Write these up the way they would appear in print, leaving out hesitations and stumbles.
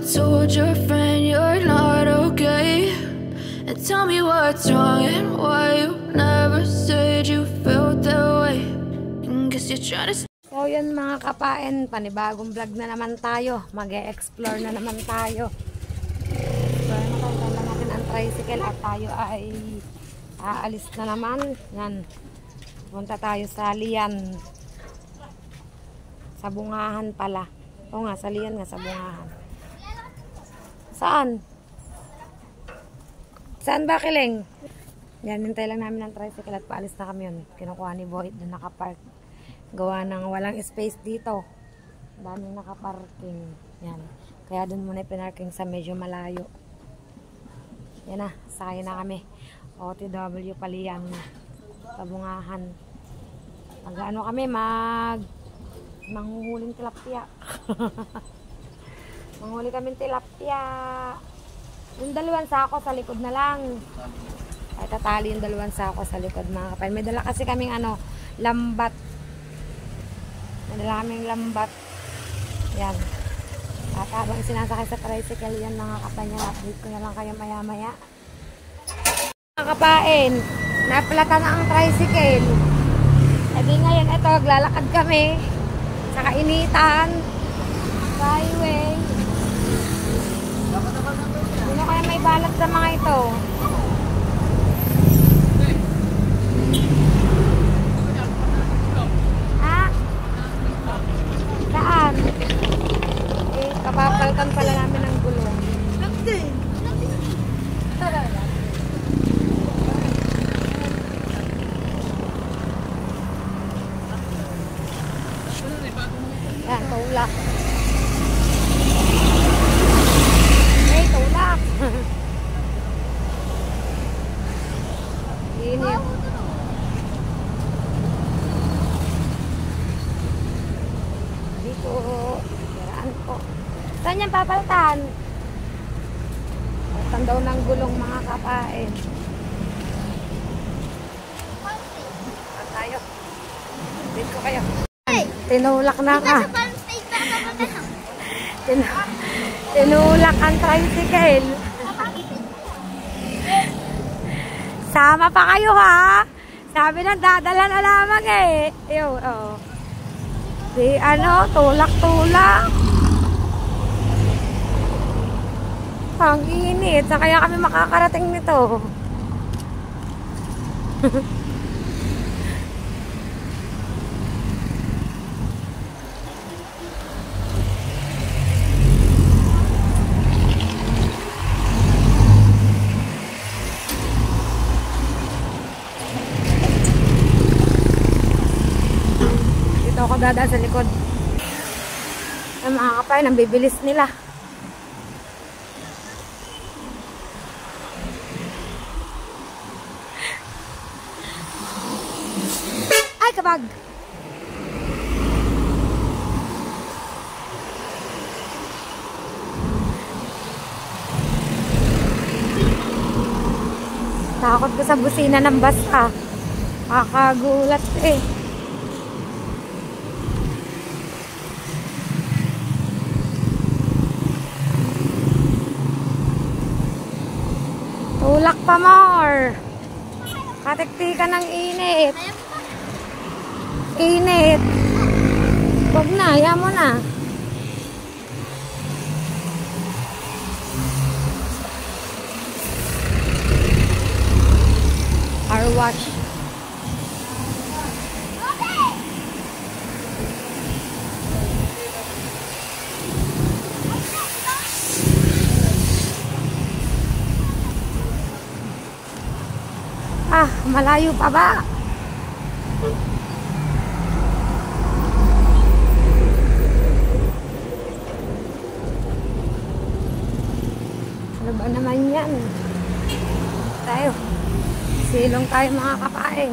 told your friend you're not okay, and tell me what's wrong and why you never said you felt that way. And guess you're trying to. So yun mga kapain, panibagong vlog na naman tayo. Mag-e-explore na naman tayo. Explore na tayo natin ang tricycle at tayo ay aalis na naman. Yan. Punta tayo sa Lian. Sa Bungahan pala. Oo nga, sa Lian nga, sa Bungahan. Saan? Saan ba, Kiling? Yan, hintay lang namin ng tricycle at paalis na kami yun. Kinukuha ni Boyd doon nakapark. Gawa ng walang space dito. Daming nakaparking. Yan. Kaya doon muna pinarking sa medyo malayo. Yan na, sakay na kami. OTW Palian. Sa Bungahan. Mag-ano kami, manghuhuling tilapia. Manghuli kami tilapia. Yung 2 sako sa likod na lang. Ay tatali yung 2 sako sa likod mga kapain. May dala kasi kaming lambat. May dala kaming lambat. Yan. At habang sinasakay sa tricycle yan mga kapain. Yan, update ko na lang kayo maya maya. Mga kapain, napalata na ang tricycle. Sabi ngayon ito, maglalakad kami sa kainitan. Highway. Sino kaya may balat sa mga ito? Ha? Saan? Eh, kapapaltan pala namin ng gulong. Yan, tulak. Hey, tulak. Inip. Dito. Kiraan ko. Saan yan papaltan? Paltan daw ng gulong mga kapain. Saan tayo? Dito ko kayo. Tinulak na ka. Tinulak ang tricycle. Sama pa kayo ha. Sabi na dadala na lamang eh. Ew, oh. Di tulak-tulak. Ang init. Sa kaya kami makakarating nito. Ako dadaan sa likod. Ay mga kapay, nang bibilis nila. Ay, kabag! Takot ko sa busina ng bus ah. Kakagulat eh. Tulak pa more. Katiktikan ng init. Init. Huwag na, ayaw mo na. Car wash. Ah, malayo pa ba? Ano ba naman yan? Tayo. Silong tayo mga kapain.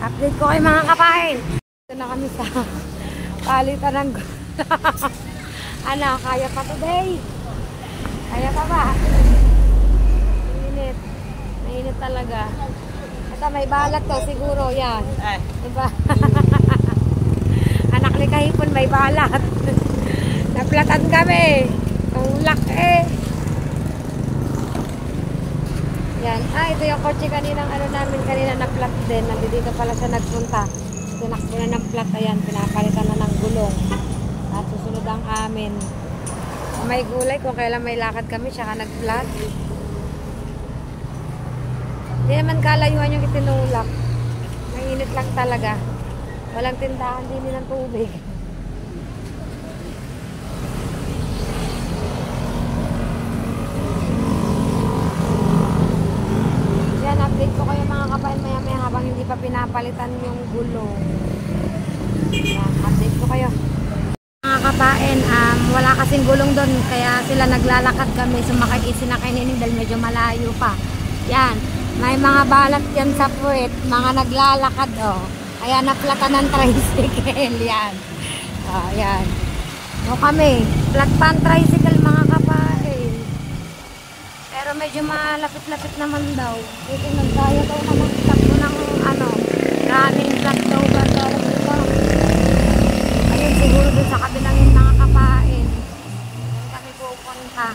Update ko kay mga kapain. Ito na kami sa palitan ng ano, kaya pa today? Kaya pa ba? talaga. Ito may balat to siguro yan. Diba? Anak ni kahipon may balat. Naplatan kami. Tulak eh. Yan. Ito yung kotse kaninang ano namin kanina na plat din. Nandito pala siya nagpunta. Tinakbo na ng plat. Ayan, pinapalitan na ng gulong. At susunod ang amin. May gulay kung kailan may lakad kami, siya ka nag-plat. Hindi naman kalayuan yung itinulak. Mainit lang talaga. Walang tindahan din ng tubig. Yan, update ko kayo mga kabayan maya-maya habang hindi pa pinapalitan yung gulong. Yan, update ko kayo. Mga kabayan, wala kasing gulong doon kaya sila naglalakad kami. Sumakay isinakay nining dahil medyo malayo pa. Yan, may mga balat yan sa puwet. Mga naglalakad, oh. Kaya naplatan ng tricycle, yan. Oh, yan. O kami, flat pan tricycle mga kabayan. Pero medyo malapit-lapit naman daw. Ito nagdaya daw naman takbo ng ano, running flat daw ba daw. Ayun siguro doon sa kabilang yung mga kapain. Doon kami pupunta.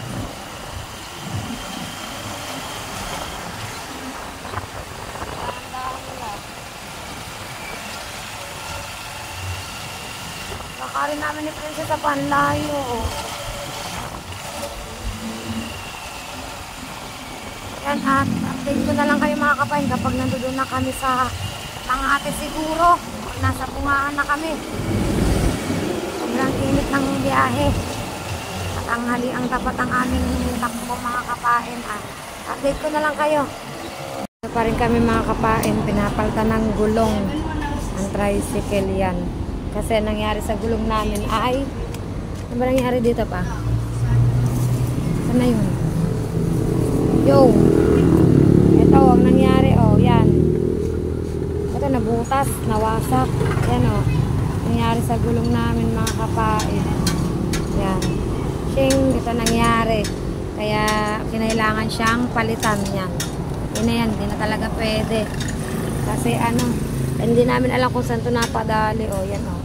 Baka rin namin ni Princess sa panlayo. Yan at update ko na lang kayo mga kapain kapag nandoon na kami sa Tangate siguro. Nasa bungaan na kami. Sobrang init ng biyahe. At ang hali ang tapat ang aming takbo mga kapain. Update ko na lang kayo. Ito pa rin kami mga kapain. Pinapalta ng gulong ang tricycle yan. Kasi nangyari sa gulong namin ay ano ba nangyari dito pa? Saan na yun? Yo! Ito ang nangyari. Oh, yan. Ito nabutas, nawasak. Yan oh. Nangyari sa gulong namin mga kapain. Yan. Shing, ito nangyari. Kaya kinailangan siyang palitan yan. Yun na yan, hindi na talaga pwede. Kasi ano, hindi namin alam kung saan ito napadali. O, yan o.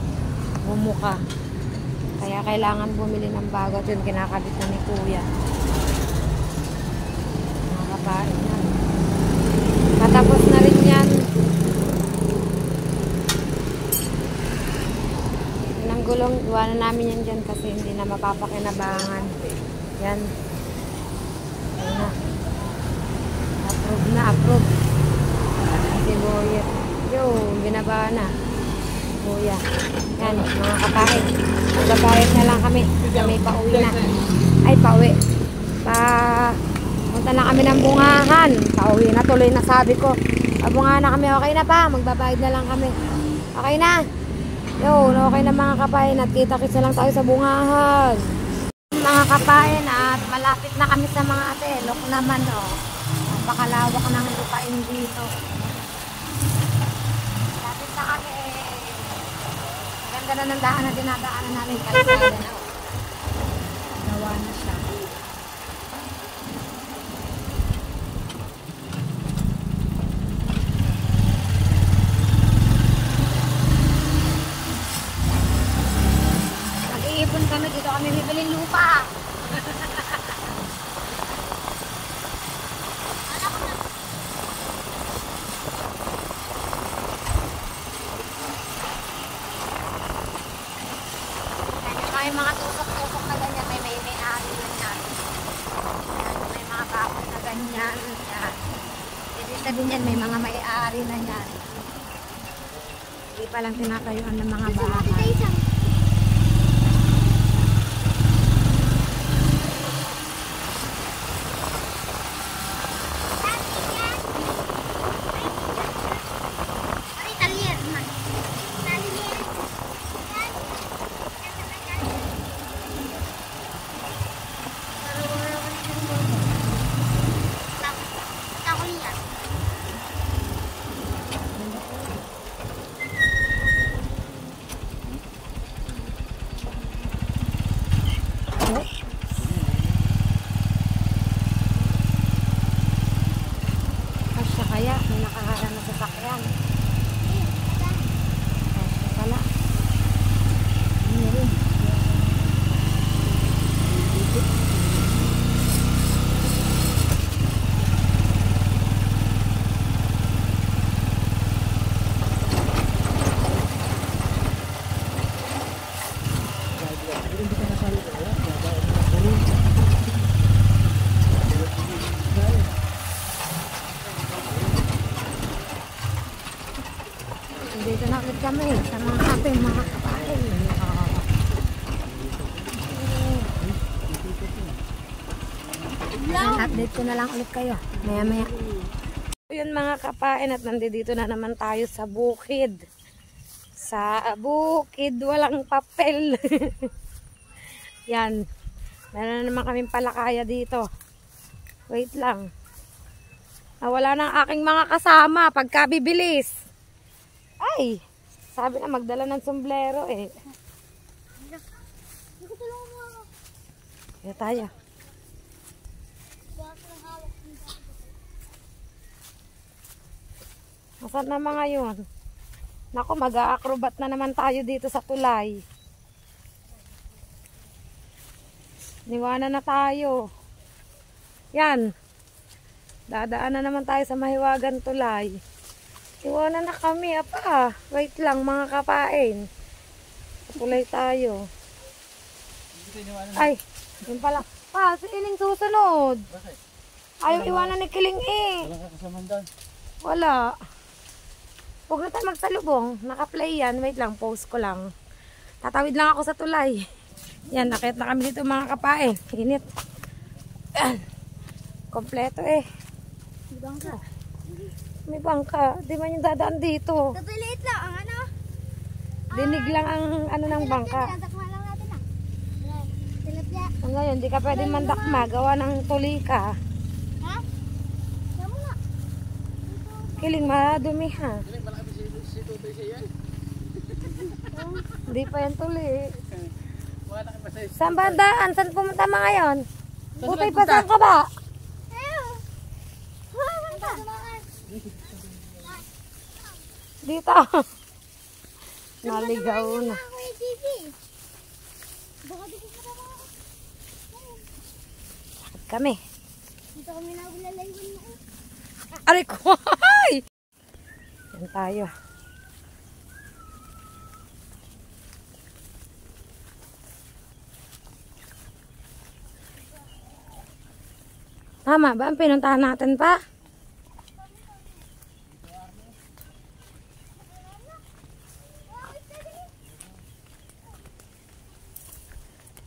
Bumuka. Kaya kailangan bumili ng bago. Ito yung kinakabit na ni Kuya. Mga kapain yan. Katapos na rin yan. Ng gulong, iwanan namin yan dyan kasi hindi na mapapakinabangan. Yan. Ayun na. Approve na, approve. Si Boya. Yo, binaba na. Boya. Yan, mga kapain. Magbabayad na lang kami. Kami pauwi na. Ay, pauwi. Punta na kami ng bungahan. Pauwi na, tuloy na sabi ko. Bungahan na kami, okay na pa. Magbabayad na lang kami. Okay na. Yo, okay na mga kapain. At kita-kita lang tayo sa bungahan. Mga kapain, at malapit na kami sa mga atelok naman, oh. Napakalawak ng lupain dito. Malapit na kami. Ganda na ng daan na dinadaanan namin. Kalsada na, oh. Gawa na siya. Nag-iipon kami dito, kami bibilin lupa. May mga tusok-tusok na ganyan, may may-ari na yan. May mga bakot na ganyan. Yan. Ibig sabihin yan, may mga may-ari na yan. Hindi pa lang tinatayuan ng mga bahay. kaya may nakaharang na sasakyan. Ito pala. Ano rin? Dito na ulit kami sa mga kape, mga kapain. Update ko na lang ulit kayo. Maya-maya. Yun mga kapain at nandito na naman tayo sa bukid. Sa bukid, walang papel. Yan. Meron na naman kaming palakaya dito. Wait lang. Nawala na ang aking mga kasama pagkabibilis. Ay, sabi na magdala ng sombrero eh. Kaya tayo. Nasaan na mga yun? Naku, mag-a-acrobat na naman tayo dito sa tulay. Niwanan na tayo. Yan. Dadaan na naman tayo sa mahiwagan tulay. Iwanan na kami, apa. Wait lang, mga kapain. Tulay tayo. Ay, yun pala. Pa, si Kiling susunod. Bakit? Ayaw iwanan ni Kiling eh. Walang kakasaman doon. Wala. Huwag na tayo magsalubong. Naka-play yan. Wait lang, post ko lang. Tatawid lang ako sa tulay. Yan, nakit na kami dito mga kapain. Init. Yan. Kompleto eh. May bangka. Di man yung dadaan dito. Tapiliit lang ang ano? Dinig lang ang ano ng bangka. Tinadakma lang natin ah. Tilapia. Ngayon, di ka pwede mandakma. Gawa ng tulika. Ha? Kaya mo na. Kiling, madumi ha. Hindi, malaki si Tutoy siya yan. Hindi pa yan tuli. Malaki pa siya. Saan ba daan? Saan pumunta mga ngayon? Saan Butoy sila pa, punta? saan ka ba? Ayaw. Huwag ka. Dito. Naligaw na. Ako yung TV. Baka dito sa baba. Kami. Dito kami nagulalaiwan mo. Aray ko. Ay! Yan tayo. Tama ba ang pinuntahan natin pa?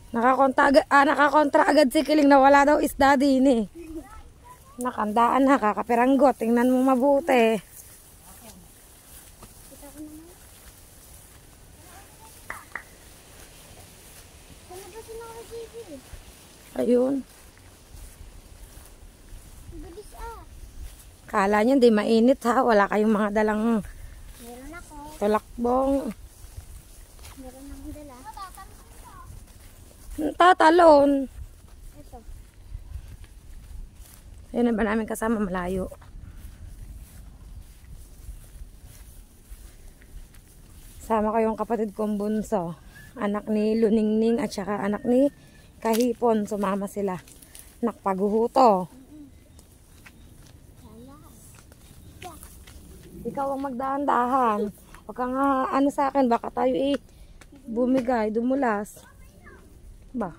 Nakakontra agad si Kiling na wala daw isda din eh. Nakandaan na, kakapiranggot. Tingnan mo mabuti. Saan ba sila ako TV? Ayun. Bilis ah. Kala nyo di mainit ha. Wala kayong mga dalang Meron ako. tulakbong. Meron akong dala. Tatalon. Ito. Ayun na ba namin kasama malayo. Sama ko yung kapatid kong bunso. Anak ni Luningning at saka anak ni Kahipon. Sumama sila. Nakpaguhuto. Ikaw ang magdahan-dahan. Huwag kang ano sa akin. Baka tayo bumigay, dumulas. Ba?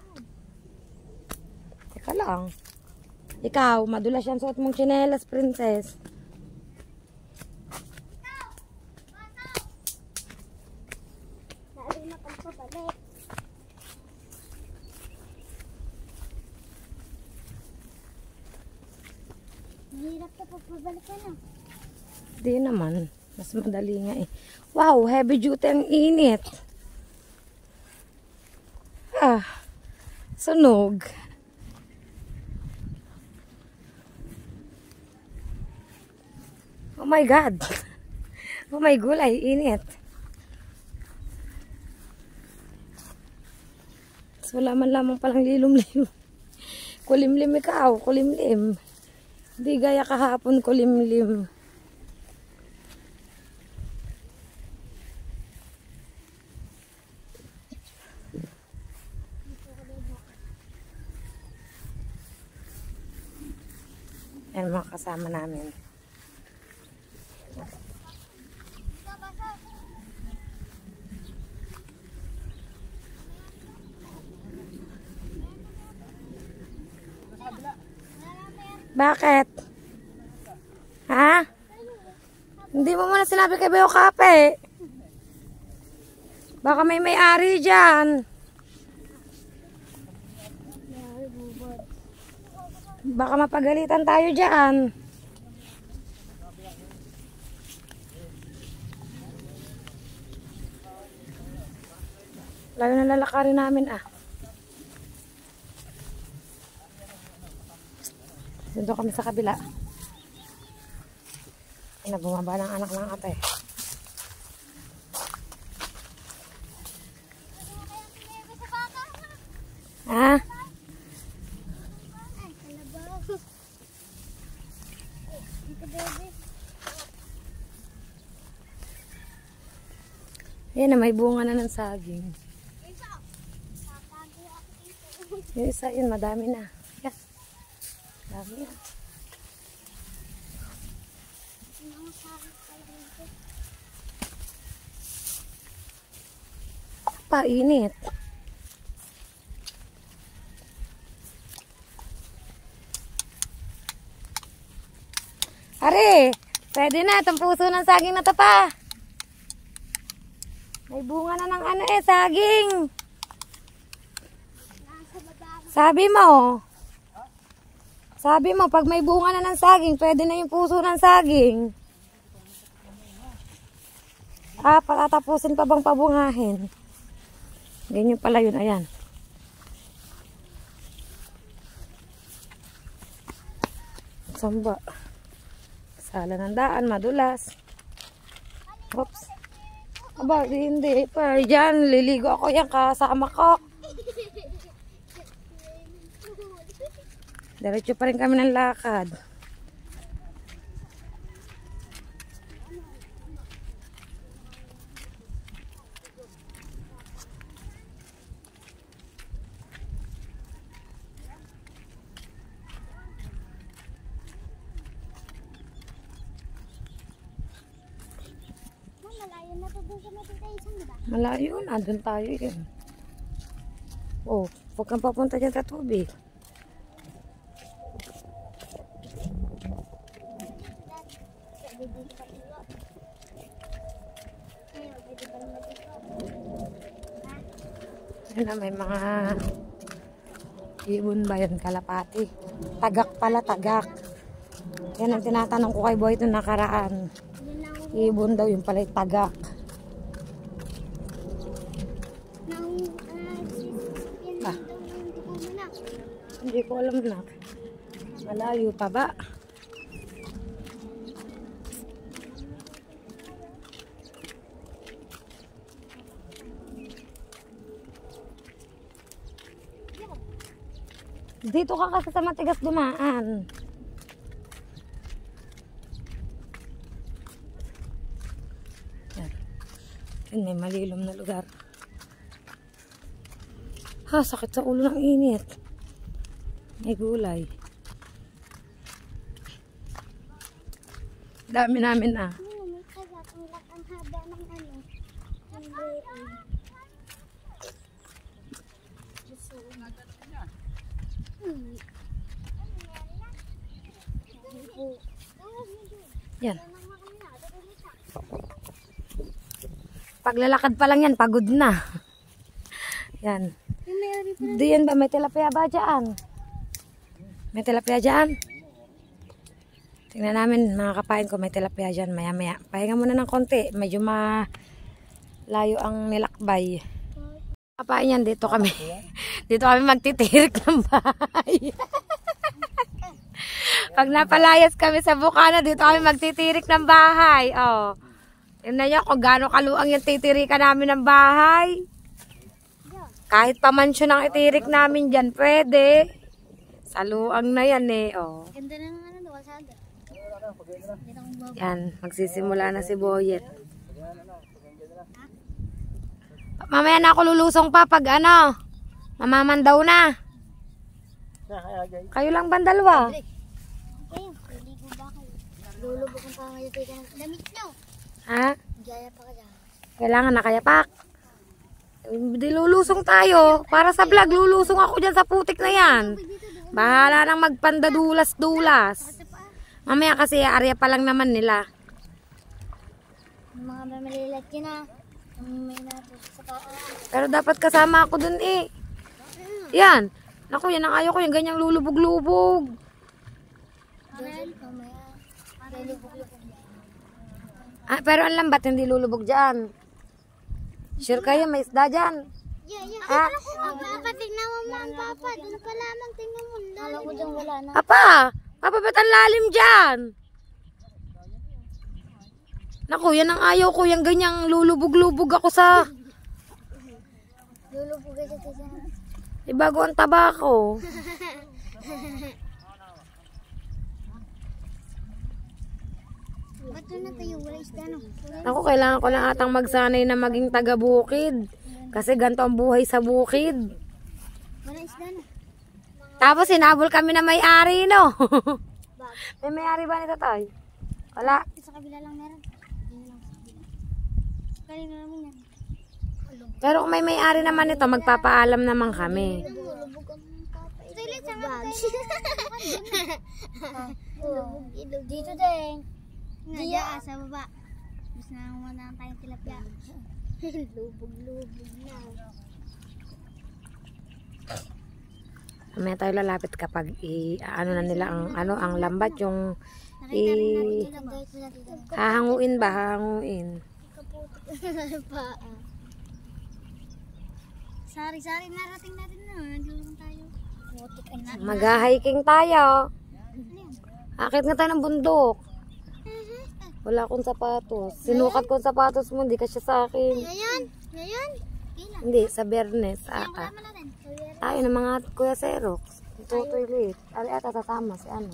Teka lang. Ikaw, madulas yan suot mong tsinelas, princess. Naalala na pagpabalik. Mahirap ka pagpabalik ka na. Di naman. Mas madali nga eh. Wow, heavy duty ang init. Ah, sunog. Oh my God. Oh my gulay, init. So, wala man lamang palang lilom-lim. Kulimlim ikaw, kulimlim. Hindi gaya kahapon kulimlim. Yan mga kasama namin. Bakit? Ha? Hindi mo muna sinabi kay Beo Kape. Baka may may-ari dyan. Baka mapagalitan tayo dyan. Layo na lalakarin namin ah. Dito kami sa kabila. Ay, bumaba ng anak ng ate. Ha? Ayan na, may bunga na ng saging. Yung isa yun, madami na. Yes. Dami yan. Painit. Are, pwede na. Itong puso ng saging na to pa. May bunga na ng ano eh, saging. Sabi mo, pag may bunga na ng saging, pwede na yung puso ng saging. Ah, patatapusin pa bang pabungahin? Ganyan pala yun, ayan. Samba. Sala ng daan, madulas. Oops. Aba, hindi pa. Diyan, liligo ako yan kasama ko. Diretso pa rin kami ng lakad. Malayo na to dun sa Matitaysan, diba? Malayo na, doon tayo yun. Oh, huwag kang papunta dyan sa tubig. Yan na, may mga ibon ba yun, kalapati. Tagak pala, tagak. Yan ang tinatanong ko kay Boy itong nakaraan. Ibon daw yung pala tagak. Ah, hindi ko alam na. Malayo pa ba? Dito ka kasi sa matigas dumaan. Yan, may malilom na lugar. Ha, sakit sa ulo ng init. May gulay. Dami namin ah. May tagak, ang haba ng ano. Ang Yan. Paglalakad pa lang yan, pagod na. Yan. Diyan ba? May tilapia ba dyan? May tilapia dyan? Tingnan namin mga kapain ko, may tilapia dyan maya maya. Pahinga muna ng konti. Medyo malayo ang nilakbay. Kapain yan, dito kami. Dito kami magtitirik ng bahay. Pag napalayas kami sa Bukana, dito kami magtitirik ng bahay. Oh. Tingnan nyo kung gaano kaluang yung titirikan namin ng bahay. Kahit pamansyon ang itirik namin dyan, pwede. Saluang na yan eh. Oh. ganda na ng ano doon, saga. Yan, magsisimula na si Boyet. Mamaya na ako lulusong pa pag ano, mamamandaw na. Kayo lang ba dalawa? Lulubog ang pangayatay ka ng damit nyo. Ha? Gaya pa ka dyan. Kailangan nakayapak. Di lulusong tayo. Para sa vlog, lulusong ako dyan sa putik na yan. Bahala nang magpandadulas-dulas. Mamaya kasi area pa lang naman nila. Yung mga mamalilat yun na. May nato sa paa. Pero dapat kasama ako dun eh. Yan. Naku, yan ang ayaw ko. Yung ganyang lulubog-lubog. Diyan, mamaya. Lulubog-lubog. Ah, pero ang lambat hindi lulubog dyan. Sure kayo, may isda dyan. Yeah. Ha? Papa, tingnan mo mo ang papa. Doon pa lamang, tingnan mo. Kala ko dyan wala na. Papa! Papa, ba't ang lalim dyan? Naku, yan ang ayaw ko. Yung ganyang lulubog-lubog ako sa... Lulubog ka dyan. Ibago ang taba ko. Ba't doon na tayo? Wala isda no? Naku, kailangan ko lang atang magsanay na maging taga-bukid. Kasi ganito ang buhay sa bukid. Wala isda no? Tapos sinabol kami na may-ari, no? May may-ari ba nito, Toy? Wala. Sa kabila lang meron. Kanina naman yan. Pero kung may may-ari naman nito, magpapaalam naman kami. Lulubog ang papa. Ito ulit sa bags. Lulubog ilog. Dito din. Diya, sa baba. Gusto na naman na tayong tilapia. Lubog-lubog na. Mamaya tayo lalapit kapag ano na nila ang lambat yung Nakita rin natin yung guys na dito. hahanguin ba, hahanguin. Paa. Sari-sari narating natin na. Nandun tayo. Mutik ay natin. Mag-hiking tayo. Akit nga tayo ng bundok. Wala akong sapatos. Sinukat ko ang sapatos mo, hindi ka siya sa akin. Ngayon? Ngayon? Kailan? Hindi, sa Bernes. Kailan kasama natin? Tayo ng mga kuya Xerox. Tutoy Ali ata sasama si ano.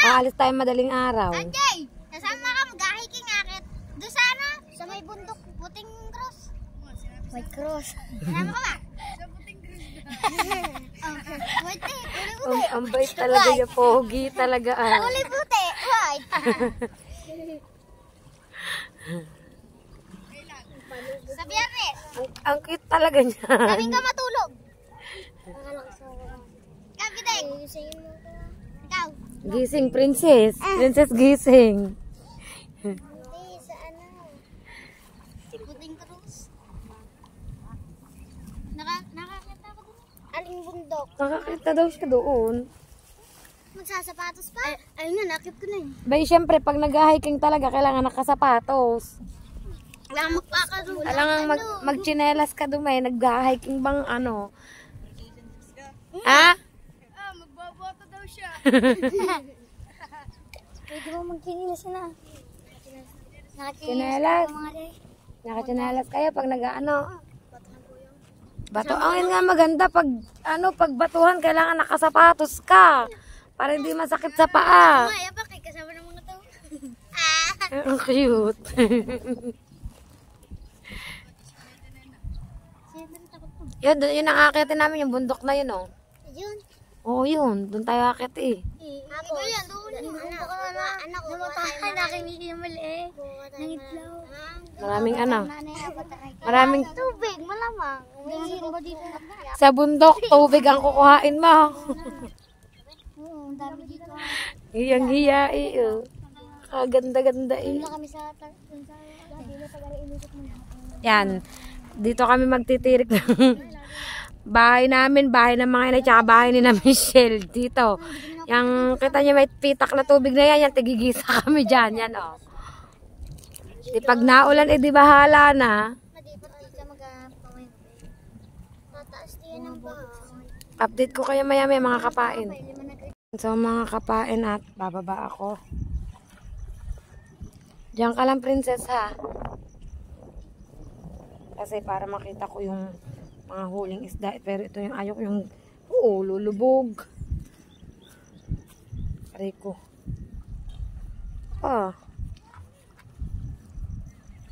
Aalis tayo madaling araw. Jay! Kasama ka mag-hiking akit. Doon sa ano? Sa may bundok. Puting cross. May cross. Kasama ka ba? Sa puting cross. Wait, Ang bait talaga niya, pogi talaga. Uli puti. Wait. Sa biyernes. Ang cute talaga niya. Kaming ka matulog. Kapiteng. Ikaw. Gising, princess. Princess gising. Hindi, sa ano? Puting cross. Nakakita ba dun? Aling bundok. Nakakita daw siya doon. Magsasapatos pa? Ayun nga, nakip ko na eh. Bay, syempre, pag nag-hiking talaga, kailangan nakasapatos. Kailangan magpakadula. Kailangan magchinelas ka dumay. Nag-hiking bang ano? Ha? Magbaboto daw siya. Pwede mo magkinilas na. Chinelas. Nakachinelas kayo pag nag-ano. Bato. Ang nga maganda pag batuhan, kailangan nakasapatos ka. Para hindi masakit sa paa. Maya ba kay kasama ng mga tao? Ang cute. Yun ang akitin namin, yung bundok na yun, oh. Yun. Oo, yun. Doon tayo akit eh. Ako yan, doon. Anak ko. Nakimiki yung mali eh. Nangitlaw. Maraming maraming Tubig, malamang. sa bundok, tubig ang kukuhain mo. Oo, ang dami dito. Iyang hiya eh, oh. Kaganda-ganda eh. Doon kami sa Yan. Dito kami magtitirik ng bahay namin, bahay ng mga inay, tsaka bahay ni na Michelle. Dito. Yang kita niya may pitak na tubig na yan, yan tigigisa kami dyan. Yan, oh. Di pag naulan, di bahala na. Tataas din ng bahay. Update ko kayo maya-maya mga kapain. So mga kapain at bababa ako. Diyan ka lang, princess, ha? Kasi para makita ko yung mga huling isda. Pero ito yung ayaw ko yung lulubog. Aray ko.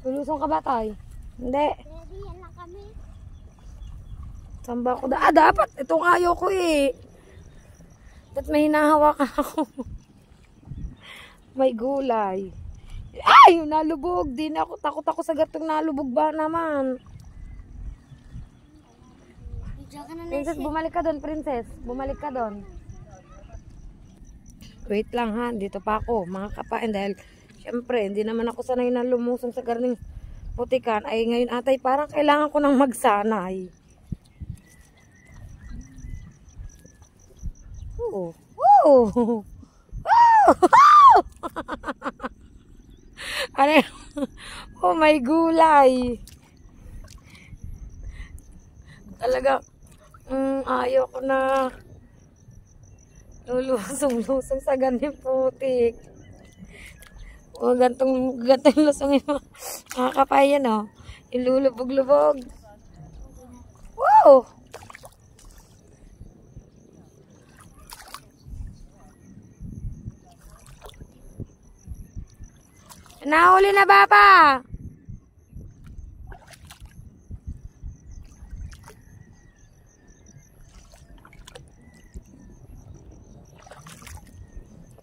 Lulusong ka ba, Tay? Hindi. Ready, yan lang kami. Saan ba ako? Dapat. Itong ayaw ko eh. Ba't may hinahawakan ako? May gulay. Ay, nalubog. Di na ako. Takot ako sa gatong nalubog ba naman. Princess, bumalik ka doon, princess. Bumalik ka doon. Wait lang ha. Dito pa ako, mga kapain. Dahil, syempre, hindi naman ako sanay na lumusong sa garning putikan. Ay, ngayon atay, parang kailangan ko nang magsanay. Oh. Oh. Ano yun? Oh my gulay. Talaga ayaw ko na lulusong-lusong sa ganyan putik. O gantong lusong yung mga kapayan o. Ilulubog-lubog. Wow! Nahuli na ba pa?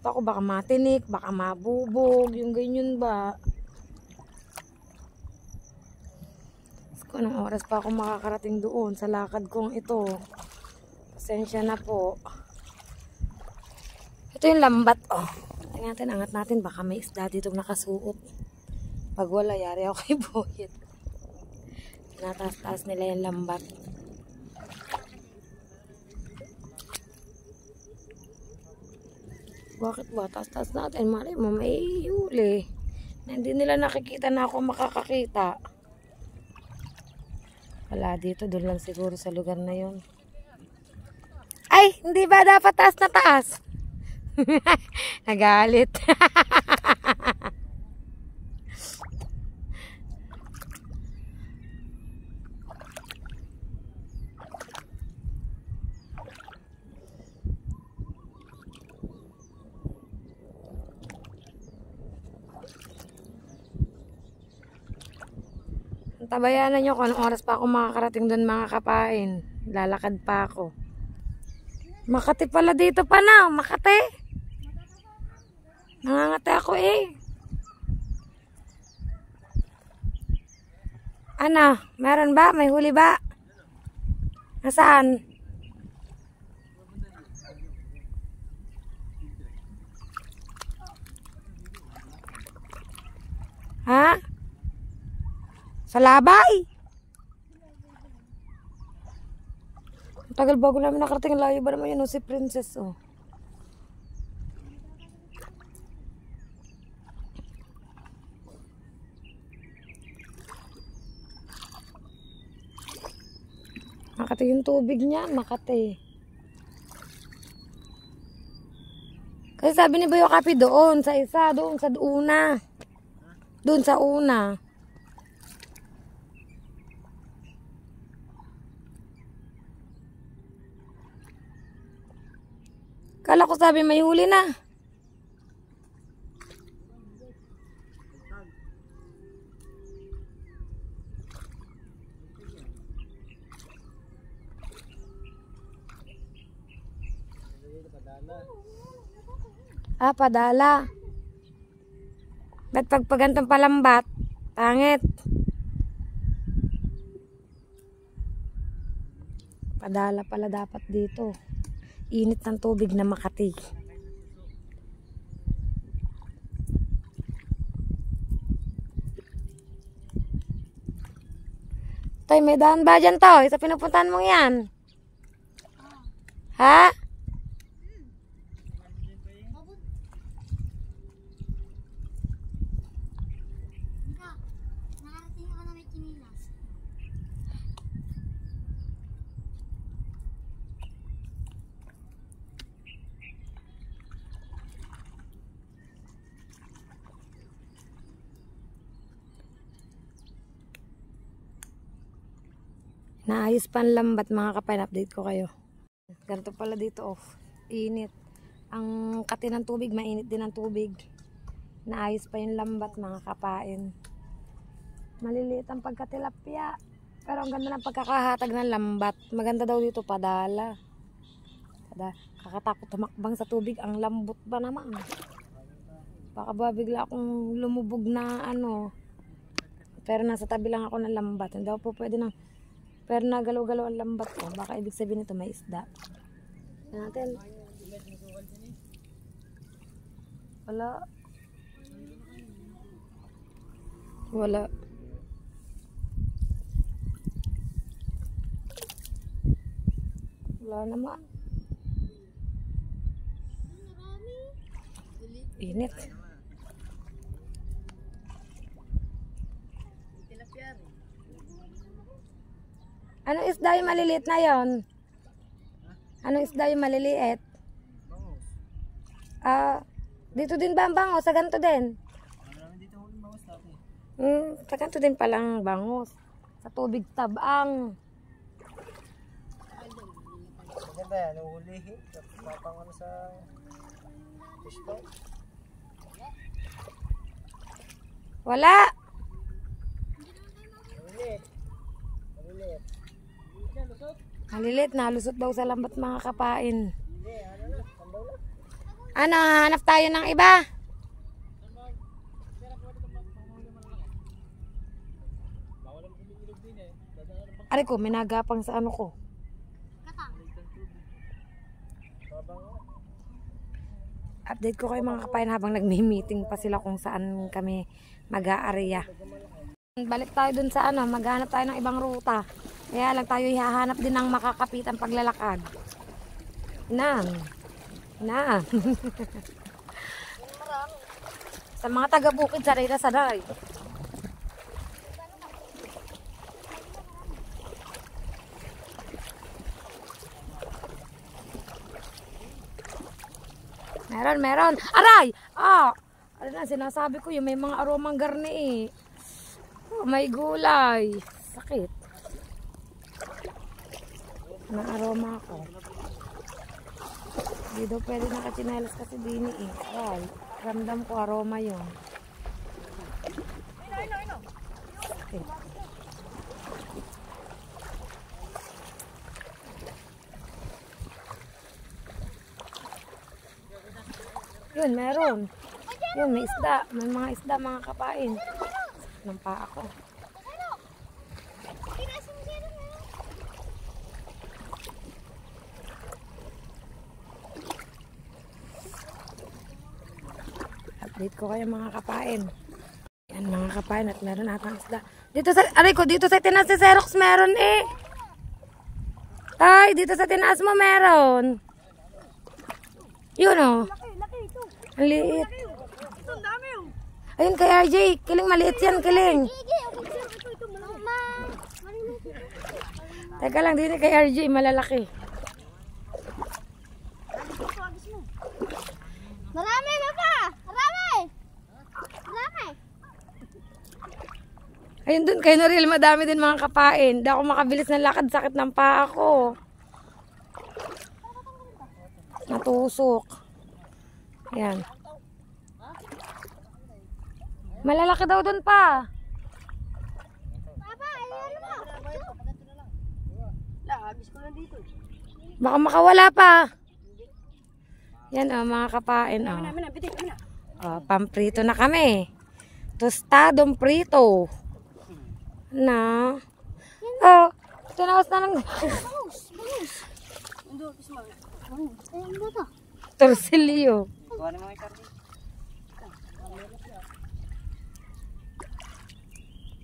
Ako baka matinik, baka mabubog, yung ganyan ba? Kung anong oras pa ako makakarating doon sa lakad kong ito. Pasensya na po. Ito yung lambat, oh. Tingnan natin, angat natin, baka may isda dito nakasuot. Pag wala, yari ako kay Boyet. Tinataas-taas nila yung lambat. Bakit ba? Taas-taas natin. Mali mo, may huli. Hindi nila nakikita na ako makakakita. Wala dito. Doon lang siguro sa lugar na yun. Ay! Hindi ba dapat taas na taas? Nagalit. Tabayanan nyo kung anong oras pa ako makakarating doon mga kapain. Lalakad pa ako. Makati pala dito pa na. Makati. Nangangati ako eh. Ano? Meron ba? May huli ba? Nasaan? Ha? Sa labay. Tagal bago namin nakarating. Layo ba naman yun? Si Princess, oh. Makati yung tubig niya. Makati. Kasi sabi ni Bayo Kapi doon. Sa isa. Doon sa una. Doon sa una. Kala ko sabi may huli na. Ah, padala. Ba't pagpagantong palambat? Pangit. Padala pala dapat dito. Init ng tubig na Makati. Tay, may daan ba dyan to? Isa pinupuntahan mong yan. Ha? Nakarating ako na may kinilas. Naayos pa ang lambat mga kapain. Update ko kayo. Ganito pala dito off. Init. Ang kati ng tubig, mainit din ang tubig. Naayos pa yung lambat mga kapain. Maliliit ang pagkatilapia. Pero ang ganda ng pagkakahatag ng lambat. Maganda daw dito padala. Kakatakot tumakbang sa tubig. Ang lambot ba naman? Baka ba bigla akong lumubog na ano. Pero nasa tabi lang ako ng lambat. Hindi ako po pwede nang... Pero nagalaw-galaw ang lambat ko. Baka ibig sabihin nito may isda. Natin. Wala. Wala. Wala naman. Init. Anong isda yung maliliit na yon? Anong isda yung maliliit? Dito din ba ang bangos? Sa ganito din? Sa ganito din palang bangos. Sa tubig tabang. Maganda yan, uhulihin. Tapang ano sa fish pond. Wala. Malilit. Malilit, nalusot daw sa lambat mga kapain. Ano, hanap tayo ng iba? Ari ko, may nagapang sa ano ko. Update ko kayo mga kapain habang nagmi-meeting pa sila kung saan kami mag-aareya. Balik tayo dun sa ano, maghanap tayo ng ibang ruta. Kaya lang tayo hihahanap din ng makakapitang paglalakad. Nang. Sa mga taga-bukid, saray na saray. Meron. Aray! Ano na, sinasabi ko yung may mga aromang garni eh. May gulay. Sakit. Na aroma ako. Hindi daw pwede nakachinelas kasi dini eh. Aray, ramdam ko aroma yun. Sakit. Yun, meron. Yun, may isda. May mga isda, mga kapain. Sakit ng paa ko. Update ko kayo mga kapain. Yan mga kapain at meron atang isda. Dito sa, aray ko, dito sa tinaas si Xerox meron eh. Ay, dito sa tinaas mo meron. Yun o. Ang liit. Ayun kay RJ. Kiling maliit yan, kiling. Teka lang, dito kay RJ, malalaki. Marami, Papa! Marami! Ayun dun kay Noril, madami din mga kapain. Hindi ako makabilis ng lakad, sakit ng paa ko. Natusok. Ayan. Malalaki daw dun pa. Papa, ayun mo! Baka makawala pa. Yan o, mga kapain o. Pamprito na kami. Tostadong prito. Na. Oh, tinawas na lang. Torsilyo.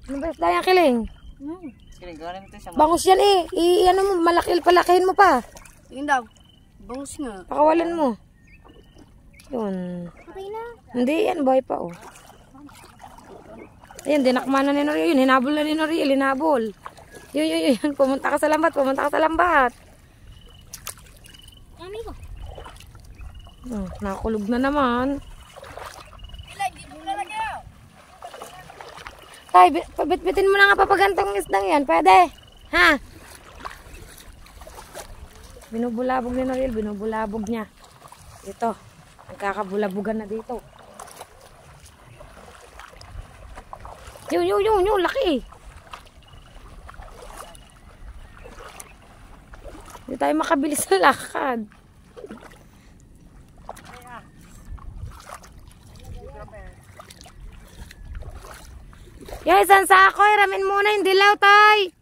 Ano ba isda yan, kiling? Bangus yan eh. Ano mo, palakihin mo pa. Tingin daw. Bangus nga. Pakawalan mo. Yun. Patay na. Hindi yan, buhay pa oh. Ayan, dinakman na ni Noriel. Yun, hinabol na ni Noriel. Hinabol. Yun. Pumunta ka sa lambat. Kami ko. Nakulog na naman. Tay, pabitbitin mo na nga papagantong isdang yan. Pwede? Ha? Binubulabog ni Noriel. Binubulabog niya. Ito. Nagkakabulabugan na dito. Yung laki. Hindi tayo makabilis sa lakad. Yung isang sako, ramin muna yung dilaw, tay.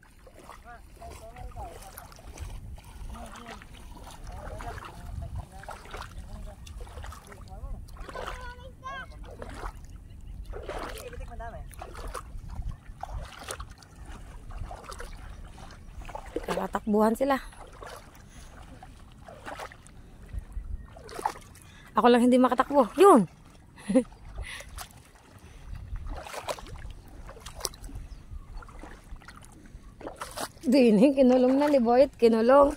Nakatakbuhan sila. Ako lang hindi makatakbo. Yun. Dining, kinulong na, Liboyet. Kinulong.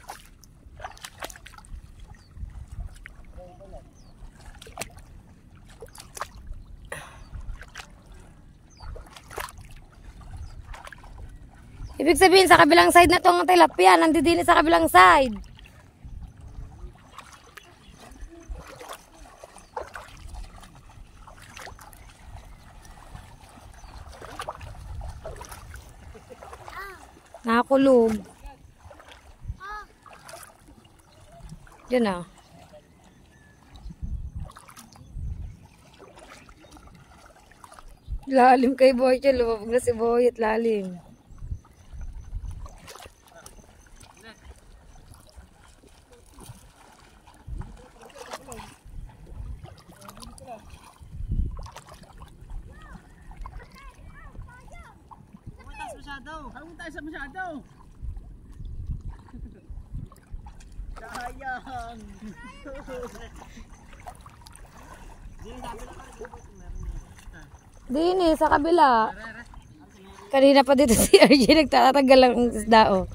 Ibig sabihin, sa kabilang side na itong tilapia. Nandidini sa kabilang side. Nakakulog. Yun na. Lalim kay Boyet. Lumabog na si Boyet. Lalim. Huwag tayo sa masyado. Sayang. Dini, sa kabila. Kanina pa dito si RJ nagtatagal lang ang isda, oh.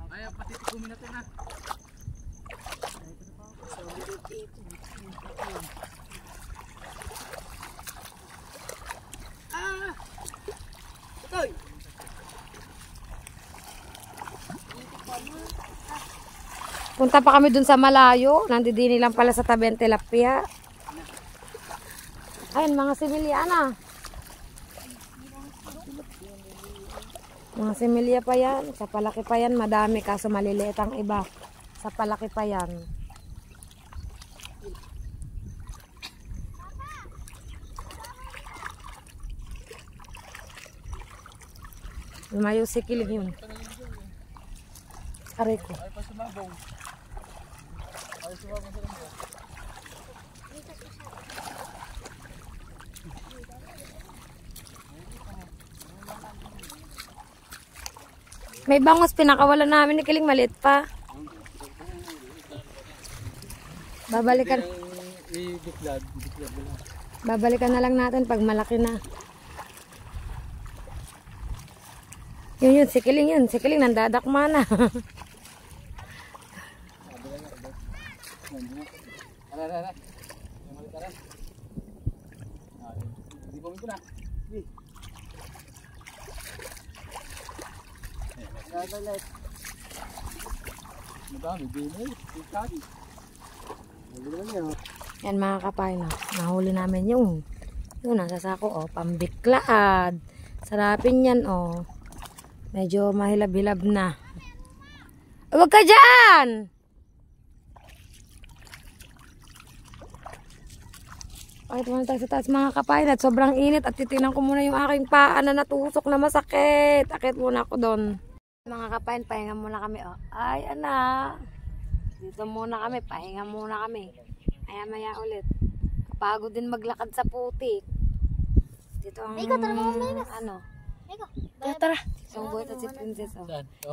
Kaya pati tikumin natin ha. Itoy! Punta pa kami dun sa malayo. Nandidini lang pala sa tabi ang tilapia. Ayun, mga similya na. Mga similya pa yan. Sa palaki pa yan, madami. Kaso maliliit ang iba. Sa palaki pa yan. Lumayo si Kiling yun. Aray ko. Ay pa sumabong. Ay sumabong sa lang. May bangos pinakawalan namin ni Kiling, maliit pa. Babalikan. Babalikan na lang natin pag malaki na. Yun, si Kiling yun. Si Kiling nandadakma na. Hindi po ito na. Madami din eh. Ikari. Yan mga kapay, no? Nahuli namin yung nasa sako, oh, pambiklad. Sarapin yan, oh. Medyo mahilab-hilab na. Huwag ka dyan! Pakita muna tayo sa taas mga kapay, at sobrang init at titignan ko muna yung aking paa na natusok na masakit. Akit muna ako doon. Mga kapay, pahinga muna kami, oh. Ay, anak. Dito muna kami, pahinga muna kami. Maya-maya ulit. Kapagod din maglakad sa putik. Dito ang ano. Tara. Isang buhay at si Princess, oh.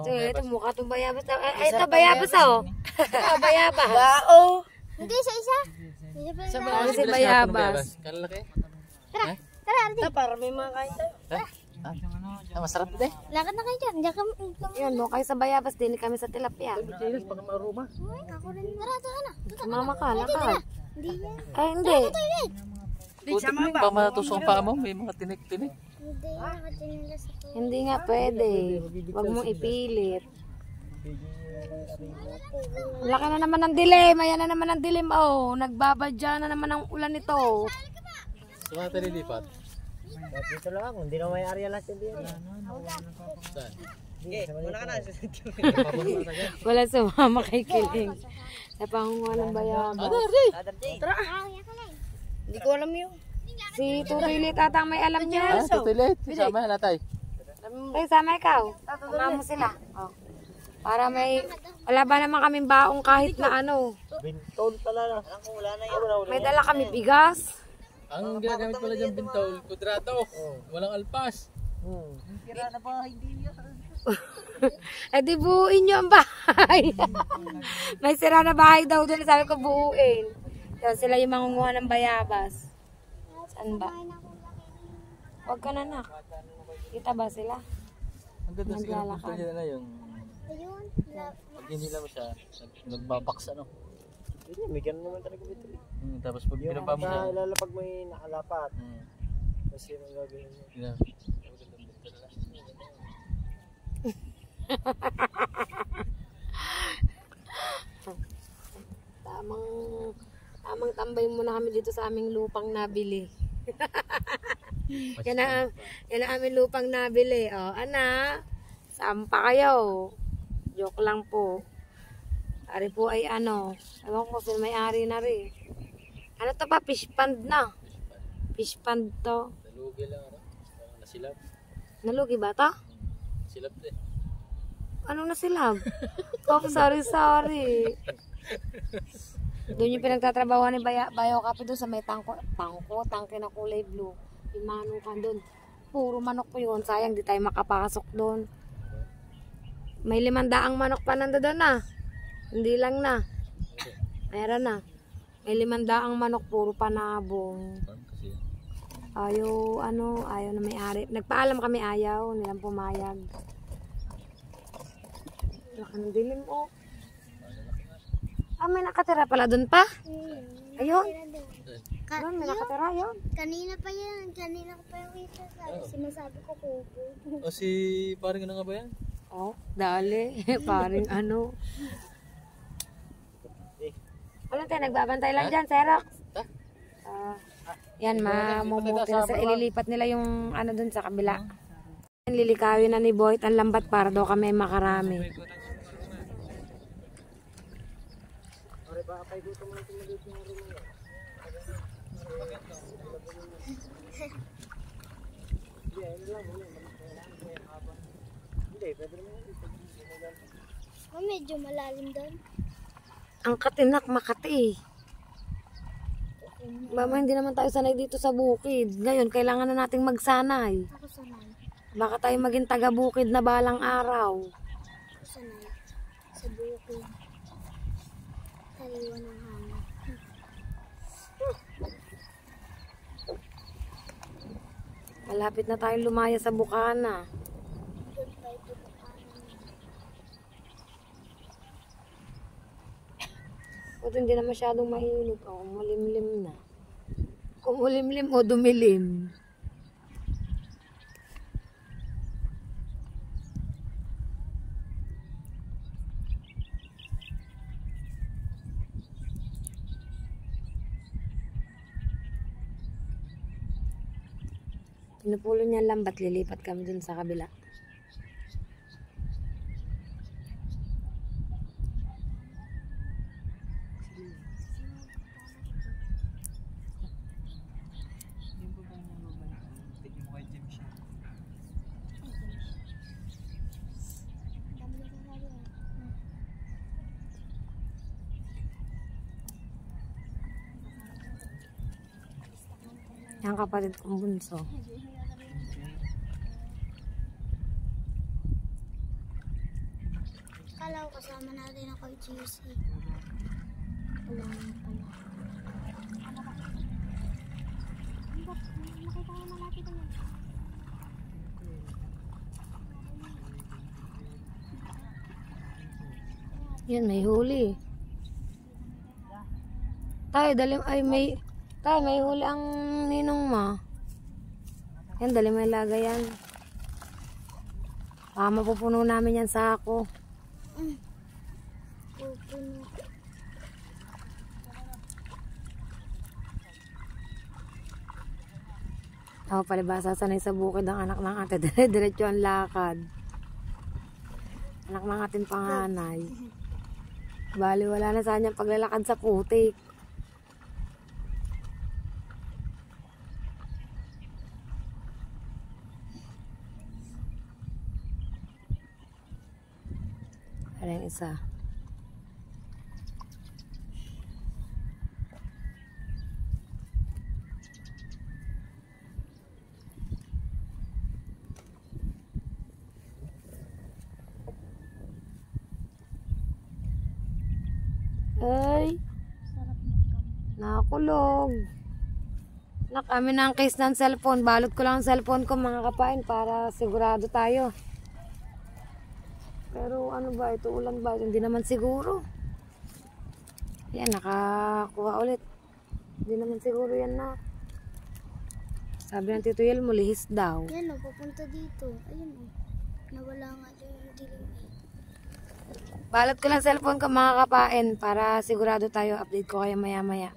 Ito mukha itong bayabas. Ay, ito bayabas, oh. Ito bayabas. Gao! Hindi, isa-isa. Ano si bayabas? Kalaki. Tara, tara, Ardi. Para may mga kain tayo. Masarap din. Lakad na kayo dyan. Diyan ka. Yun, doon kayo sa bayabas. Din kami sa tilapia. Bilis pag maruma. Ako rin. Tara, tara na. Sumama ka, lakad. Hindi yan. Ay, hindi. Pag matutusok pa mo, may mga tinik-tinik. Hindi yan. Nakatinila sa to. Hindi nga pwede. Huwag mong ipilit. Laki na naman ng dilim. Ayan na naman ang dilim. Oh, nagbabadya na naman ang ulan nito. Sumata nilipat. Dito lang ako, hindi na may area lahat yung diyan. Saan? Muna ka na. Wala sumama kay Kiling. Sa pangunguha ng bayabas. Tara. Ah, yan ka lang. Hindi ko alam yun. Si Tutulit atang may alam niya. Tutulit. Sama na tay. Ay, sama ikaw. Sama mo sila. Oh. Para may, wala ba naman kaming baong kahit na ano. Bintol pala na. Wala na yan. May dala kami bigas. Ang ginagamit pala dyan bintol, kudrado. Walang alpas. Tira na pa, hindi yan. Eh di buuin nyo ang bahay. May sira na bahay daw doon. Sabi ko buuin. Yan, sila yung mangunguha ng bayabas. Saan ba? Huwag ka na nak. Kita ba sila? Ang ganda siguro bintol dyan na yung Ayun. pag hinila mo siya, nagbabaks ano. Hindi, may ganun naman talaga bintol. Tapos pag Yung pinapa mo siya. lalo pag may nakalapat. Kasi yung gagawin mo. Yeah. Tamang tambay muna kami dito sa aming lupang nabili. yan ang aming lupang nabili. Oh, ana, saan pa kayo? Joke lang po. Ari po ay ano, ewan ko sino may-ari na rin. Ano to pa? Fish pond na. Fish pond to. Nalugi lang ano? Nasilap. Nalugi ba to? Silap din. Anong nasilab? Oh, sorry. Doon yung pinagtatrabaho ni Bayo Kape doon sa may tangke na kulay blue. Yung manukan doon. Puro manok po yun. Sayang di tayo makapasok doon. May 500 manok pa nandoon na. Hindi lang na. Meron na. May 500 manok, puro panabong. Ayaw na may-ari. Nagpaalam kami ayaw, nilang pumayag. Laki ng dilim, oh. Ah, may nakatira pala doon pa? Ayun. Doon, may nakatira yun. Kanina pa yan. Kanina ko pa yung kita. Sinasabi ko kubo. O si parang ano nga ba yan? Oh, dali. Paring ano. Wala tayo, nagbabantay lang dyan, Xerox. Yan, mamumuti na sila. Ililipat nila yung ano dun sa kabila. Lilikawin na ni Boyd ang lambat para daw kami makarami. Medyo malalim doon. Ang katinak, Makati. Mama, hindi naman tayo sanay dito sa bukid. Ngayon, kailangan na nating magsanay. Ako sanay. Baka tayo maging taga-bukid na balang araw. Ako sanay. Sa bukid. Taliwan ng hangin. Malapit na tayong lumaya sa Bukana. Goodbye to the kanan. Buti hindi na masyadong mainit. O, malimlim na. Kung malimlim o dumilim. Pinupulo niya lambat, lilipat kami dun sa kabila. Yan kapatid kong bunso. Kala ko kasama natin ako yung GC. Wala na pala. Nakita ko na natin ito. Yan, may huli. Tayo, may huli ang ninong ma. Yan, dali may lagay yan. Mapupuno namin yan sa ako. Pupuno. Ako palibasa sanay sa bukid ang anak ng ate. Diretso ang lakad. Anak ng ating panganay. Bali, wala na sa kanyang paglalakad sa putik. Ano yung isa? Ay, nakakulog. Nak, amin na ang case ng cellphone. Balot ko lang ang cellphone ko mga kapain para sigurado tayo. Pero ano ba, ito ulan ba? Hindi naman siguro. Yan, nakakuha ulit. Hindi naman siguro yan na. Sabi ng Tito Yel, mulihis daw. Yan o, papunta dito. Ayun o. Nawala nga dyan yung dilim eh. Balot ko lang cellphone ko mga kapain para sigurado tayo. Update ko kayo maya maya.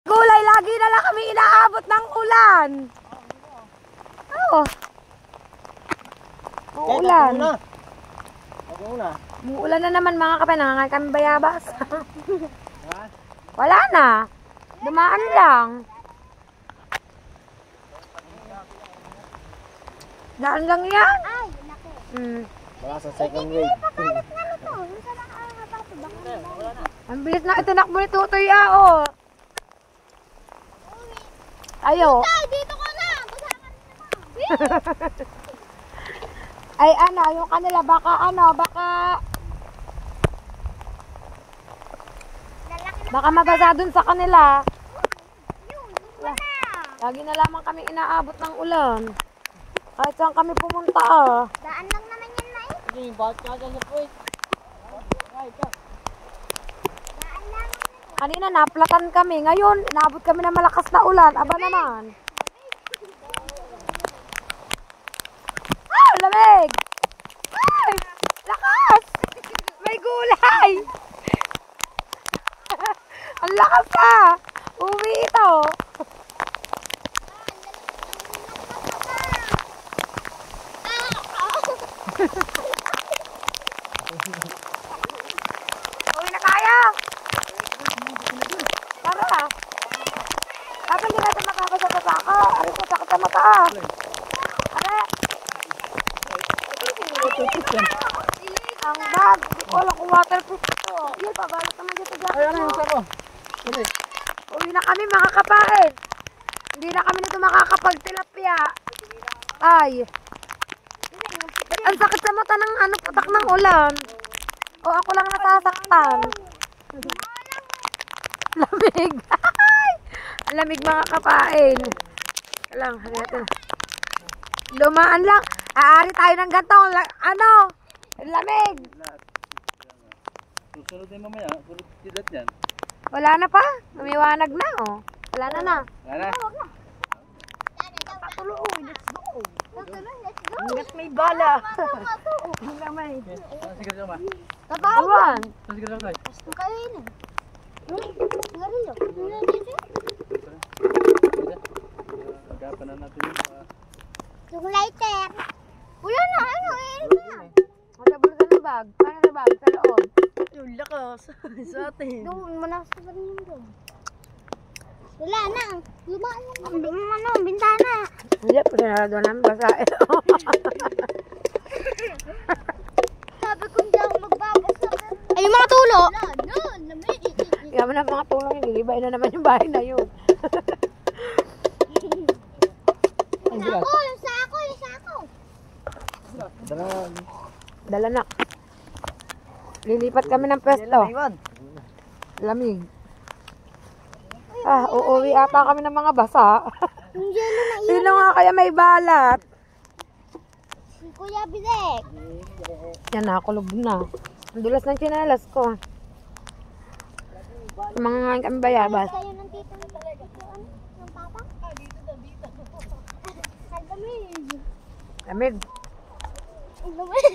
Gulay, lagi na lang kami inaabot ng ulan. Oo. Uulan. Uulan na naman mga kapain. Nangangal kami bayabas. Wala na. Dumaan lang. Daan lang yan. Ay, laki. Baka sa second wave. Papalit na nito. Yung sa nakakabato. Baka Ang bilis na itinakbo ni Tutoy oh. Ayo. Ay, dito ka na. Basakan naman. Ay ano, yung kanila baka baka mabasa dun sa kanila. Yun, wala. Lagi na lamang kami inaabot ng ulan. Kahit saan kami pumunta ah. Daan lang naman yan na eh. Hindi, bakit ka dyan sa puwit? Daan lang. Kanina naplatan kami. Ngayon, inaabot kami ng malakas na ulan. Aba naman. Ah, lamig! Ay, lakas! May gulay! Ang lakas ah! Uwi ito! Uwi na tayo! Tara! Kapag hindi natin makakasa sa saka, aray ko sakit sa mata. Aray! Ang bag! Hindi ko alam kung waterproof ito. Yan, pabalot naman dito dyan. Ay, ano yung sabo? Hindi. Uwi na kami mga kapain. Hindi na kami nito makakapagtilapia. Ay! Ang sakit sa mata ng ano, patak ng ulan. O ako lang nasasaktan. Lamig. Ang lamig mga kapain. Lang, natin. Lumaan lang. Aari tayo ng gantong. Ano? Lamig. Susunod din mamaya. Sunod silat yan. Wala na pa. Umiwanag na oh. Wala na na. Wala. Hanggat may bala. Hanggang may. Sige ka ma. Tatawan. Sige ka tayo. Ang kainin. Sigarilyo. Pagkapan na natin Yung lighter. Wala na. Ano eh. Matabol ka ng bag. Paano na bag? Sa loob. Yung lakas sa atin. Doon, manas pa rin doon. Wala na. Lumaan lang. Ang bintana. Hindi, pinarado namin basa. Sabi ko hindi ako magbabasa. Ay, yung mga tulo. Wala na. Lamig. Kaya mo na mga tulong yun. Ilibay na naman yung bahay na yun. Yung sako. Dala na. Lilipat kami ng pwesto. Lamig. Ah, uuwi ata kami ng mga basa. Yung yelo na Sino nga kaya may balat? Si Kuya Bilek. Yan, nakakulog na. Ang dulas ng tsinelas ko. Mga ngayon kami bayabas. Kayo ng tito mo talaga. Ano? Ng papa? Dito. Ang lamig. Lamig. Ang lamig.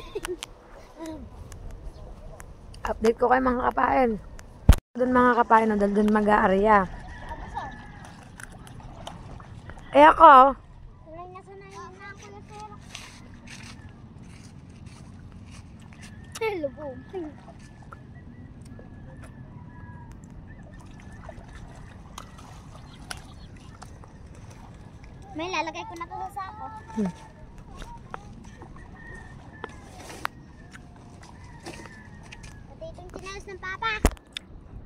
Update ko kayo mga kapain. Doon mga kapain, doon mag-aarya. Eh ako, Sanay na Kuya Pero. Hello po. May lalagay ko na to sa sako.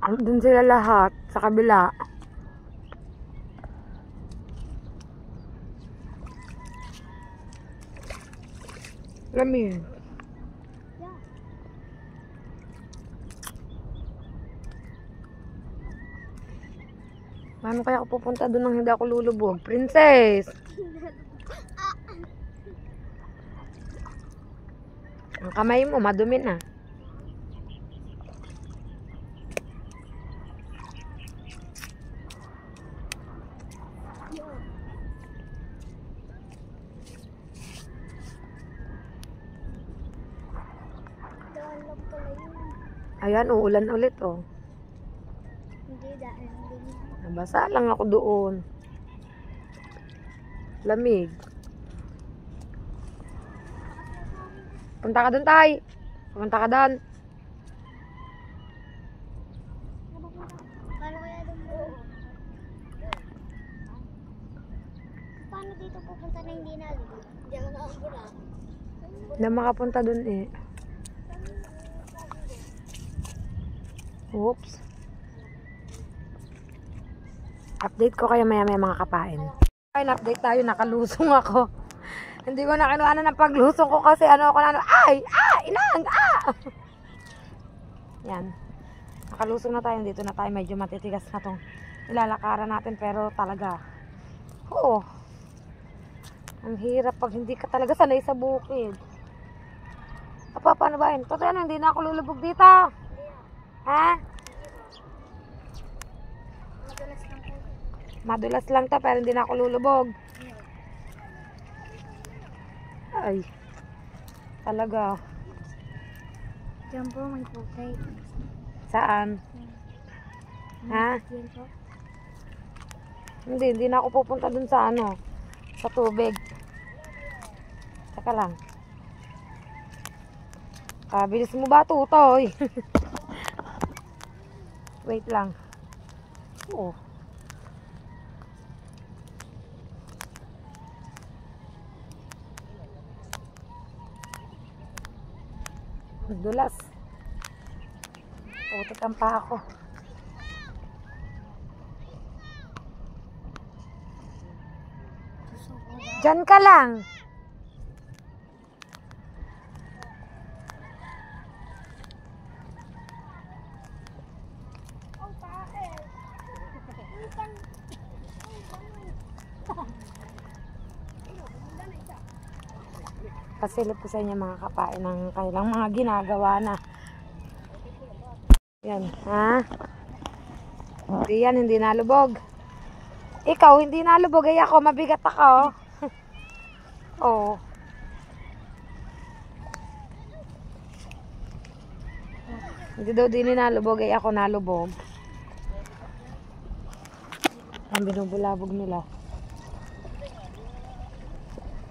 Doon sila lahat sa kabila. Lamig. Paano kaya ako pupunta doon nang hindi ako lulubog? Princess! Ang kamay mo, madumi na. Ayan, uulan ulit, oh. Hindi, dahil hindi. Nabasa lang ako doon. Lamig. Punta ka doon, Tay. Punta ka doon. Paano kaya doon mo? Paano dito pupunta na hindi nalibig? Hindi ako nakakula. Hindi makapunta doon eh. Oops. Update ko kayo maya mga kapain. Ay, update tayo. Nakalusong ako. Hindi ko na kinuha ng paglusong ko kasi ano ako na ay! Inang! Yan. Nakalusong na tayo. Dito na tayo. Medyo matitigas na tong nilalakaran natin. Pero talaga, oo. Ang hirap pag hindi ka talaga sanay sa bukid. Apa, paano ba yun? Kasi ano, hindi na ako lulubog dito. Ha? Madulas lang to pero hindi na ako lulubog. Ay. Talaga. Diyan po, may pukay. Saan? Ha? Hindi na ako pupunta dun sa ano, sa tubig. Saka lang. Bilis mo ba, tutoy? Wait lang. Oo. Dulas. Putik ang paa ko. Diyan ka lang. Pasilip ko sa inyo mga kapain ng kailang mga ginagawa na. Yan, ha? Hindi yan, hindi nalubog. Ikaw, hindi nalubog. Ay ako, mabigat ako. Oo. Hindi daw din nalubog. Ay ako nalubog. Ang binubulabog nila.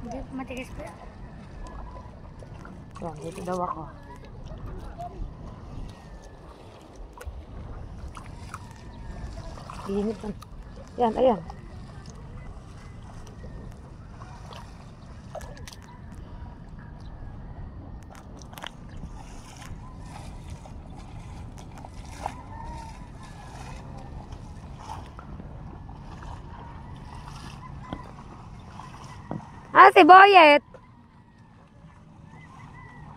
Hindi, matigas pa. Yan, dito daw ako. Init na. Yan, ayan. Ah, si Boyet.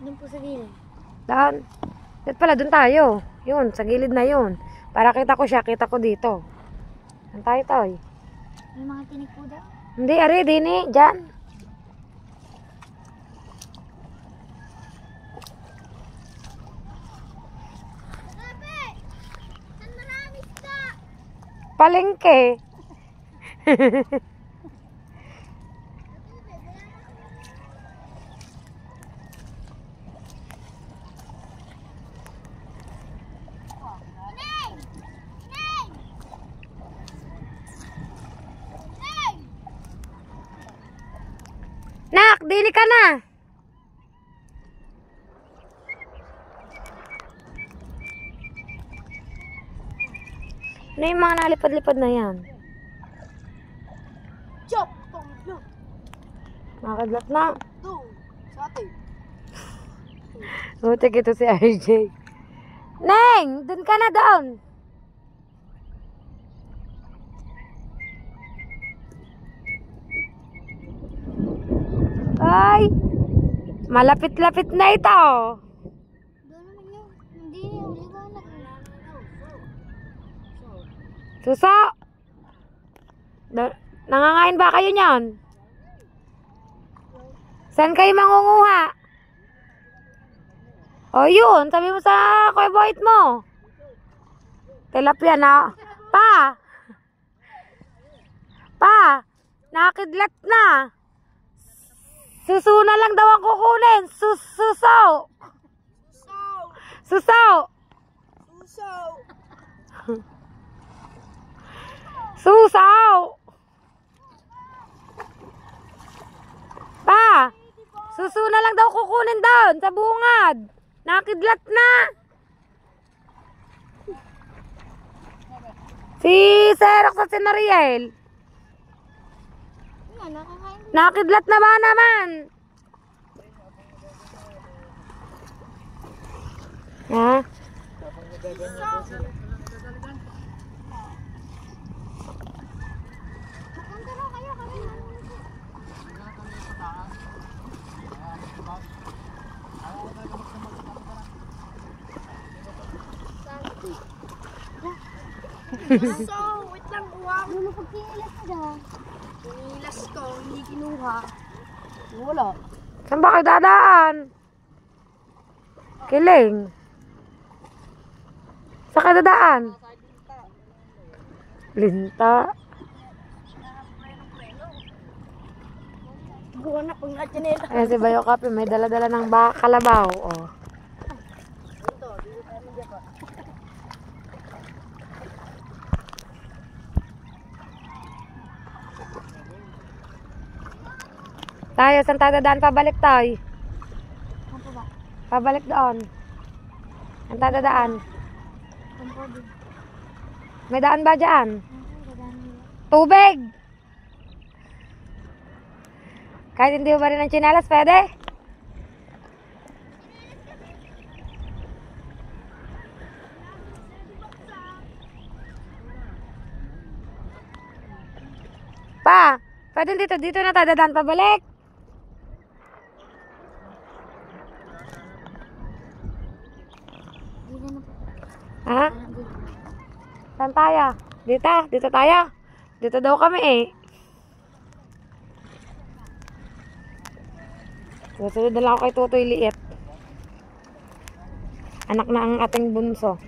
Doon po sa gilid. Doon. Dito pala, doon tayo. Yun, sa gilid na yun. Para kita ko siya, kita ko dito. Doon tayo, Toy. May mga tinig po daw. Hindi, ari, dini. Diyan. Saan marami ka? Palengke. Nak, dili ka na. Ano yung mga nalipad-lipad na yan? Chop! Tonglo! Nakadlat na. Doon! Sa atin! Butik ito si RJ. Neng, dun ka na doon. Malapit-lapit na ito. Doon naman yun. Hindi, liwanag. Suso! Nangangain ba kayo niyan? Saan kayo mangunguha? O yun, sabi mo sa Kuya Boyt mo. Tilapia na. Pa! Pa! Nakidlat na. Suso na lang daw ang kukunin. Susaw! Susaw! Susaw! Pa! Suso na lang daw kukunin doon sa bungad. Nakidlat na. Si Xerox at si Nariel. Nakidlat na ba naman? Ha? So, wait lang, kuha. Ano pag pinilas ka dyan? Pinilas ko, hindi kinuha. Wala. Saan ba kayo dadaan? Kiling. Saan kayo dadaan? Linta. Buha na pang natinela. Ayan si Bayo Kape, may dala-dala ng kalabaw. Oh. Tayo, saan tayo dadaan? Pabalik tayo. Pabalik doon. Saan tayo dadaan? May daan ba dyan? Tubig! Kahit hindi mo ba rin ang tsinelas, pwede? Pa, pwede dito na tayo dadaan pabalik. Ha? Saan tayo? Dito tayo. Dito daw kami eh. Susunod na lang ako kay Tutoy Liit. Anak na ang ating bunso.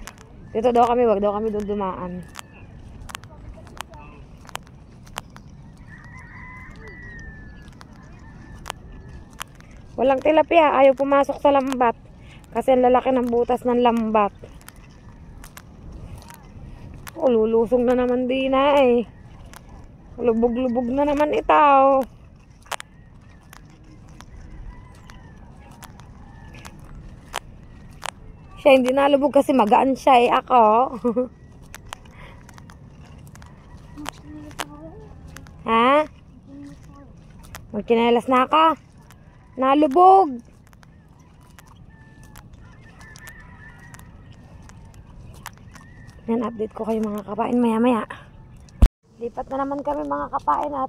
Dito daw kami, wag daw kami doon dumaan. Walang tilapia, ayaw pumasok sa lambat. Kasi ang lalaki ng butas ng lambat. Oh, lulusong na naman din na eh. Lubog-lubog na naman ito. Siya hindi nalubog kasi magaan siya eh. Ako. Ha? Magkinelas na ako. Nalubog. Yan, update ko kayo mga kapain maya-maya. Lipat na naman kami mga kapain at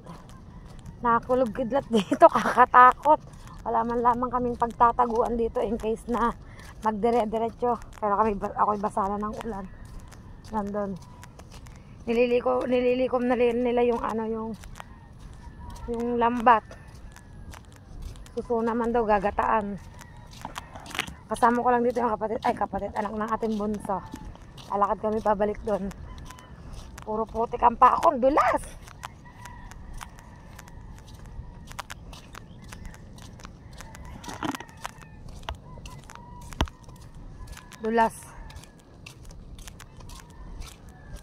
nakakulog kidlat dito. Kakatakot. Wala man lamang kaming pagtataguan dito in case na magdire-diretso. Pero ako'y basala ng ulan. Nandun. Nililikom na nila yung yung lambat. Suso naman daw gagataan. Kasama ko lang dito yung kapatid anak ng ating bunso. Alakad kami pabalik doon. Puro putik ang pakon, dulas. Dulas.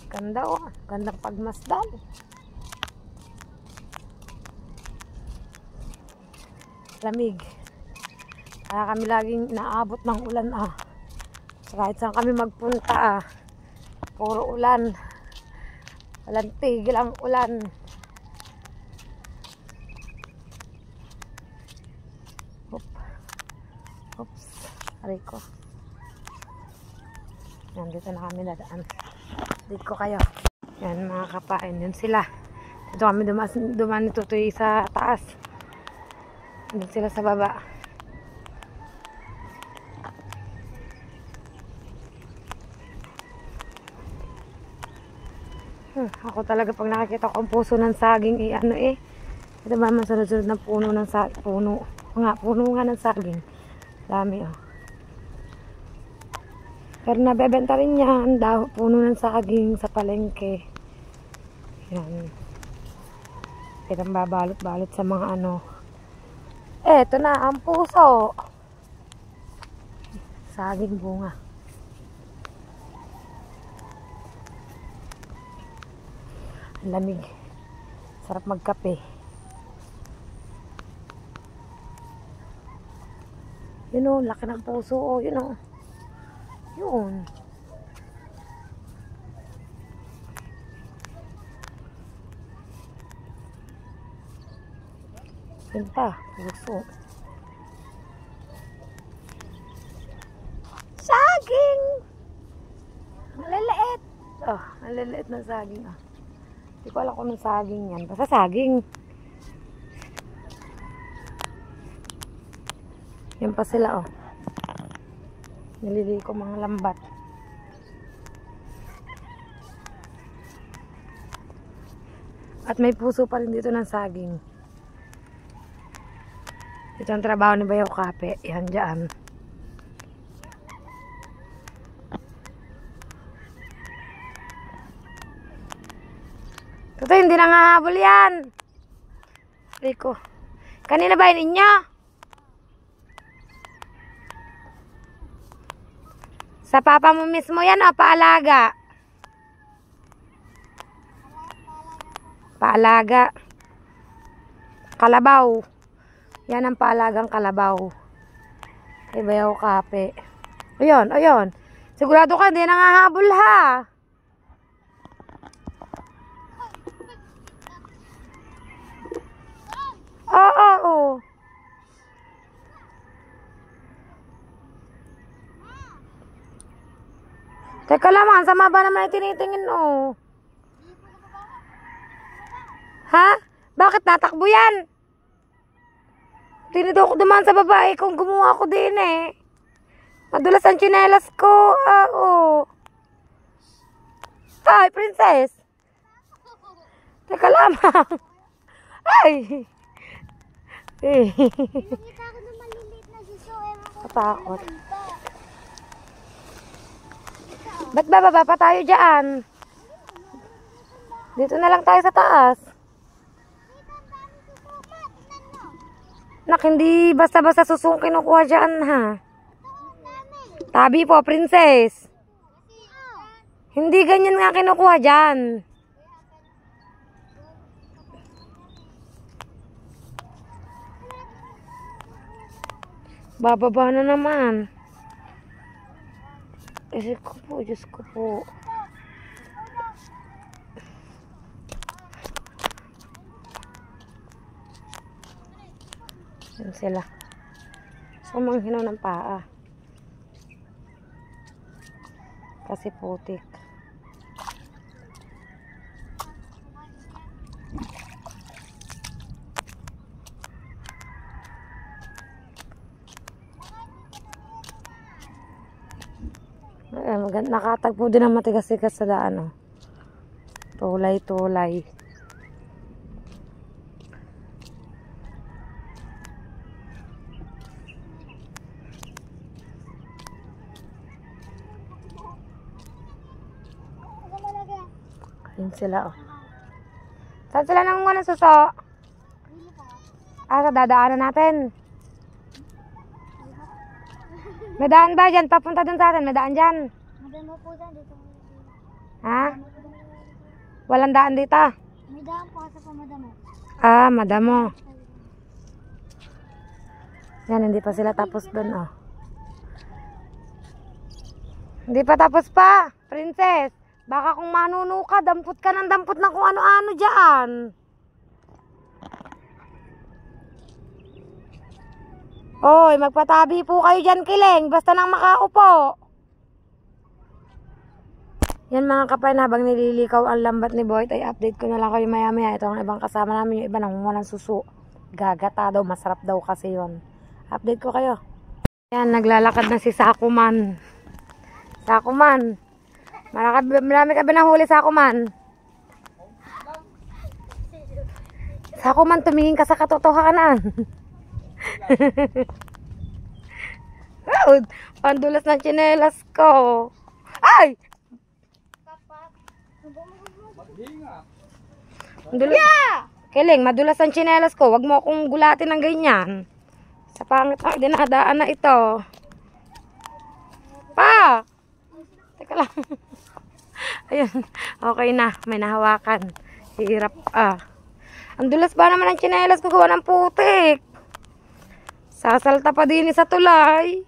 Ganda oh, gandang pagmasdan. Lamig. Kaya kami laging naabot ng ulan ah. Kahit saan kami magpunta ah. Puro ulan. Walang tigil ang ulan. Oops. Aray ko. Yan, dito na kami dadaan. Dito ko kayo. Yan mga kapain. Yun sila. Dito kami dumaan ni Tutoy sa taas. Dito sila sa baba. Ako talaga pag nakikita ko ang puso ng saging, ano eh. Ito ba man sunod-sunod na puno ng saging? Puno nga ng saging. Dami oh. Pero nabebenta rin yan, puno ng saging sa palengke. Yan. Kitang babalot-balot sa mga ano. Eto na, ang puso. Saging bunga. Ang lamig. Sarap magkape. Yun o, laki ng puso o, yun o. Yun. Yun pa, puso. Saging! Maliliit. Oh, maliliit na saging ah. Hindi ko alam kung anong saging yan. Basta saging. Yan pa sila oh. Nililiko mga lambat. At may puso pa rin dito ng saging. Ito ang trabaho ni Bayaw Kape. Yan dyan. Ito hindi nangahabol yan. Rico. Kanina ba yun ninyo? Sa papa mo mismo yan o paalaga? Paalaga. Kalabaw. Yan ang paalagang kalabaw. Kay Bayaw Kape. Ayun, ayun. Sigurado ka hindi nangahabol ha. Oo. Teka lamang, sama ba naman ay tinitingin oh? Ha? Bakit natakbo yan? Tinido ko dumaan sa babae kung gumawa ko din eh. Madulas ang tsinelas ko. Oo. Ay, princess. Teka lamang. Ay. Nakita ko ng maliliit na siso. Patakot. Ba't bababa pa tayo dyan? Dito na lang tayo sa taas. Nak, hindi basta-basta susung kinukuha dyan ha. Tabi po, princess. Hindi ganyan nga kinukuha dyan. Bababa na naman. Diyos ko po. Yan sila. Sumanghinaw ng paa. Kasi putik. Nakatagpo din ang matigas-tigas sa daan. Oh. Tulay-tulay. Ayun sila oh. Saan sila nangunga ng suso? Sa dadaanan natin. May daan ba dyan? Papunta dun sa atin. May daan dyan. Madamo po dyan dito. Ha? Walang daan dito? May daan po sa pamadamo. Madamo. Yan, hindi pa sila tapos dun oh. Hindi pa tapos pa, princess. Baka kung manuno ka, dampot ka ng dampot na kung ano-ano dyan. Oy, magpatabi po kayo dyan, Kileng. Basta nang makaupo. Yan mga kapay, habang nililikaw ang lambat ni Boyd, ay update ko na lang kayo maya-maya. Ito ang ibang kasama namin, yung iba nang walang suso. Gagata daw, masarap daw kasi yon. Update ko kayo. Yan, naglalakad na si Sakuman. Sakuman. Marami ka ba nahuli, Sakuman? Sako man tumingin ka sa katotohanan. Pandulas ng tsinelas ko. Ay! Madulas. Kiling, madulas ang tsinelas ko. Wag mo akong gulatin ng ganyan. Sa pangit na dinadaan na ito. Pa! Teka lang. Ayun. Okay na. May nahawakan. Hirap Ang dulas ba naman ang tsinelas ko, gawa ng putik. Sasalta pa din sa tulay.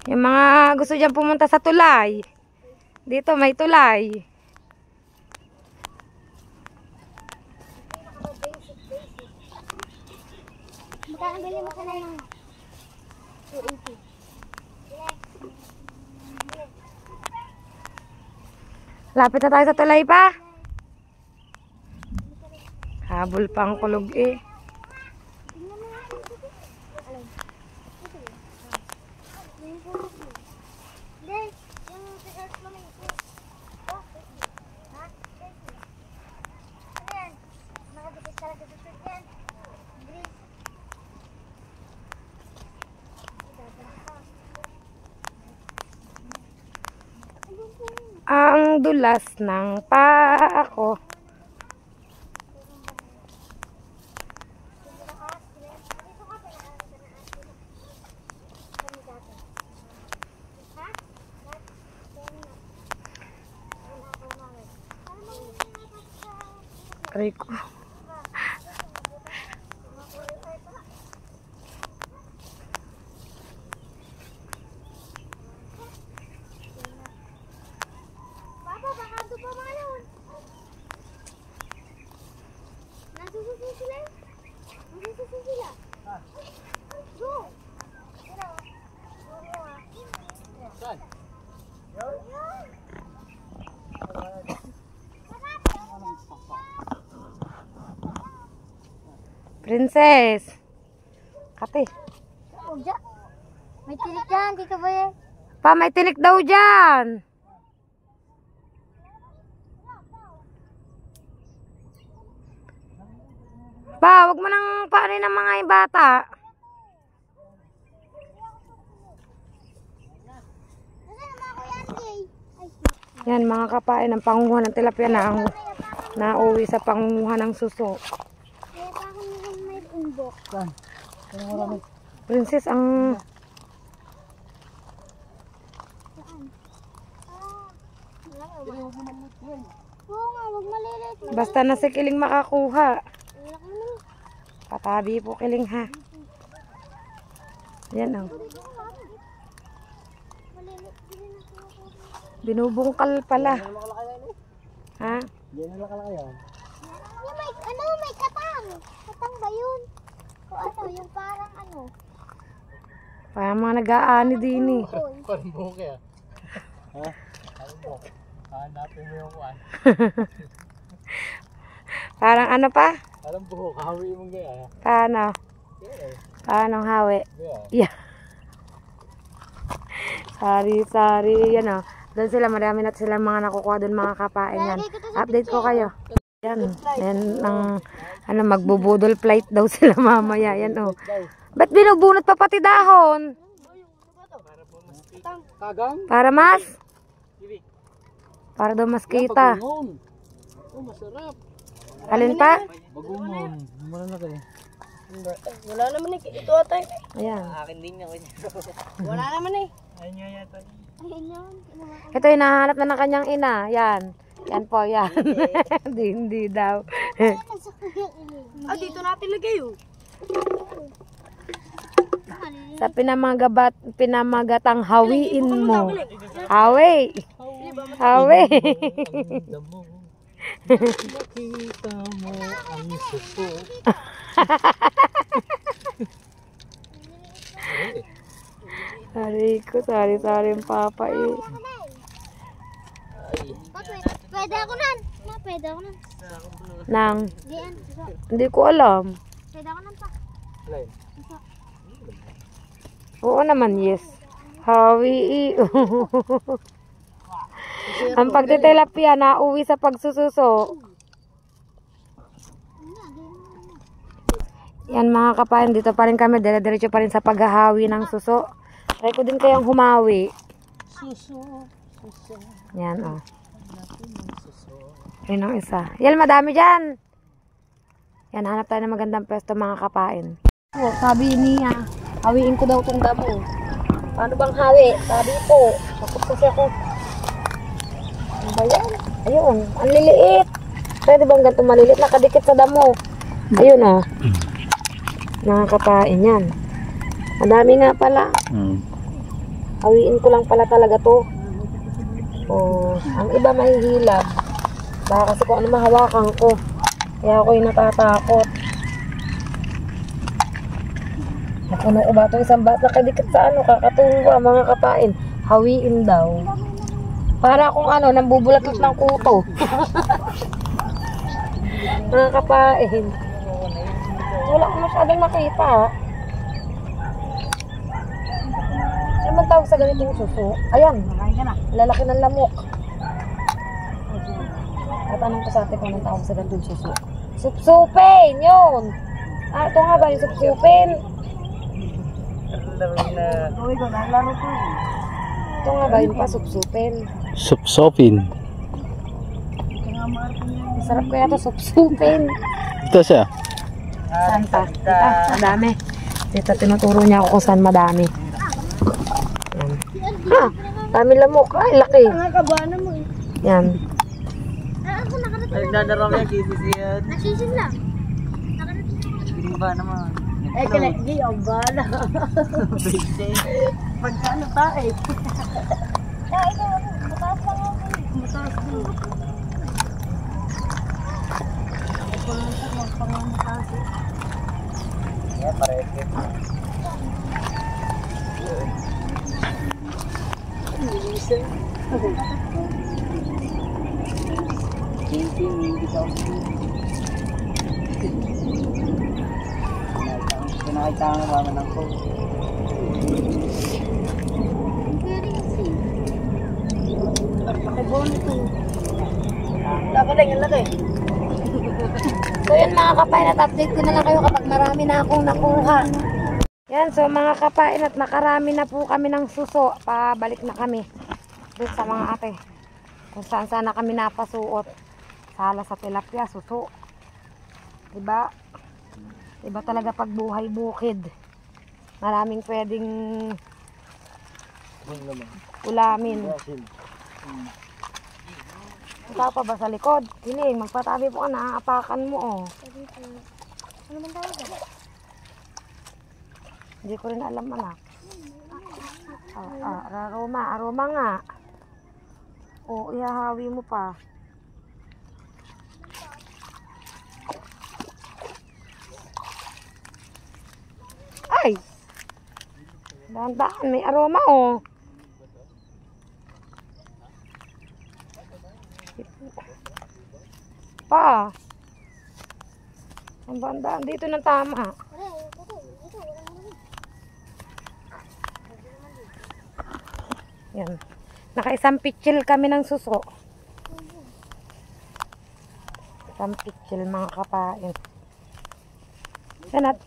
Yung mga gusto dyan pumunta sa tulay. Dito may tulay. Magkano bili mo ka na ng 280? Lapit na tayo sa tulay pa. Habol pa ang kulog eh. Ang dulas ng paa ko. Aray ko. Princess. Kate. May tinik dyan, Tito Boy. Pa, may tinik daw dyan. Pa, wag mo nang paanin ng mga bata. Yan, mga kapain ng pangunguha ng tilapia na ang nauwi sa pangunguha ng suso. May umbok. Princess, ang Oo nga, wag malilit. basta na si Kiling makakuha. Patabi po Kiling ha. Yan ang binubungkal pala. Ha? Yan na nakalaki yan. May katang. Katang ba yun? O ano, yung parang ano. Parang mga nag-aani din eh. Parang buhok eh. Ha? Parang buhok. Hanapin mo yung kuwan. Parang ano pa? Parang buhok. Hawi mo gaya. Paano? Paano hawi? Yeah. Yeah. Sari-sari. Yan o. Doon sila, marami na sila mga nakukuha doon mga kapain yan. Update ko kayo. Yan. Yan ang ano, magbubudol flight daw sila mamaya. Yan o. Ba't binubunot pa pati dahon? Kagang? Para mas? Para daw mas kita. Bagumon. Oh, masarap. Alin pa? Bagumon. Mura na kayo. Wala naman eh. Ito ata eh. Ayan. Akin din yan. Wala naman eh. Ayun nga yata. Ayun yun. Ito yung nahanap na ng kanyang ina. Yan. Yan po, yan. Hindi daw. Ah, dito natin lagay oh. Sa pinamagatang hawiin mo. Hawi. Hawi. Damo. Nakita mo ang suso. Sari ko, sari-sari yung papa eh. Pwede ako nan. Pwede ako nan. Nang, Diyan. hindi ko alam. Pwede ako nan pa. Alay. Oo naman, yes. Hawi. Ang pagtitilapia na uwi sa pagsususo. Yan mga kapain, dito pa rin kami, dire-diretso pa rin sa paghahawi ng suso. Try ko din kayang humawi. Suso. Yan, oh. Yun ang isa. Yan, madami dyan. Yan, hanap tayo ng magandang pwesto mga kapain. Oh, sabi niya, hawiin ko daw itong damo. Paano bang hawi? Sabi po. Sakot kasi ako. Ano ba yan? Ayun, ang liliit. Pwede bang ganito maliliit? Nakadikit sa damo. Ayun, oh. Mga kapain yan. Madami nga pala. Hawiin ko lang pala talaga to. Oh, ang iba mahihilab. Baka kasi kung ano mahawakan ko. Kaya ako'y natatakot. Napuno ko ba itong isang bat nakadikit sa ano, kakatuwa mga kapain. Hawiin daw. Para kung ano, nambubulatot ng kuto. Mga kapain. Wala ko masyadong makita. Ano man tawag sa ganitong suso? Ayan, lalaki ng lamok. Tatanong ko sa ate kung anong tawag sa ganitong suso. Supsupin! Yun! Ah, ito nga ba yung supsupin? Ito nga ba yung pasupsupin? Supsopin. Masarap kaya ito supsupin. Ito siya. Santa. Madami. Dito tinuturo niya ako kung saan madami. Yan. Ha! Dami lamok. Ay, laki. Nakakabana mo eh. Yan. Ako nakarating. Nagdadarami ang kisses yan. Nasisid lang. Hindi ba naman? Eh, kalagi ang bala. Pagkano tayo? Ah, ikaw, mataas lang ako. Mataas din. Ako pa lang sa magpangamataas eh. Yeah, pareho. Nakita nga mama ng ko. Pakibon ito. Dapat lang yung laki. So yun mga kapain, at update ko na lang kayo kapag marami na akong nakuha. Yan, so mga kapain, at nakarami na po kami ng suso. Pabalik na kami doon sa mga ate. Kung saan sana kami napasuot. Sala sa tilapia, suso. Diba? Diba talaga pag buhay bukid. Maraming pwedeng ulamin. Ikaw pa ba sa likod? Hiling, magpatabi po ka, naaapakan mo oh. Ano man tawag ba? Hindi ko rin alam anak. Aroma nga. O, ihahawi mo pa. Ay! Dahan-dahan, may aroma oh. Pa. Ang bandaan dito ng tama. Yan. Naka-isang pitchil kami ng suso. Isang pitchil mga kapain. Yan at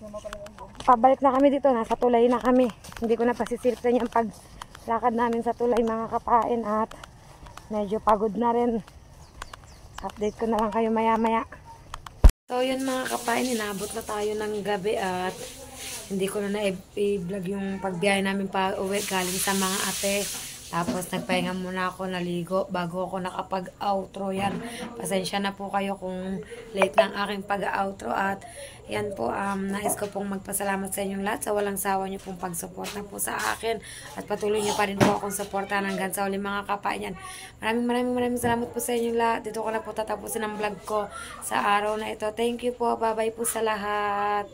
pabalik na kami dito. Nasa tulay na kami. Hindi ko na pasisilip sa inyo ang paglakad namin sa tulay mga kapain. At medyo pagod na rin. Update ko na lang kayo maya maya. So yun mga kapain. Inabot na tayo ng gabi at hindi ko na na-vlog yung pagbiyahe namin pa uwi galing sa mga ate. Tapos nagpahinga muna ako, naligo bago ako nakapag-outro. Yan, pasensya na po kayo kung late lang aking pag-outro. At yan po, nais ko pong magpasalamat sa inyong lahat sa walang sawa nyo pong pag-suporta po sa akin. At patuloy nyo pa rin po akong suportahan hanggang sa uli mga kapain. Maraming salamat po sa inyong lahat. Dito ko na po tatapusin ang vlog ko sa araw na ito. Thank you po, bye bye po sa lahat.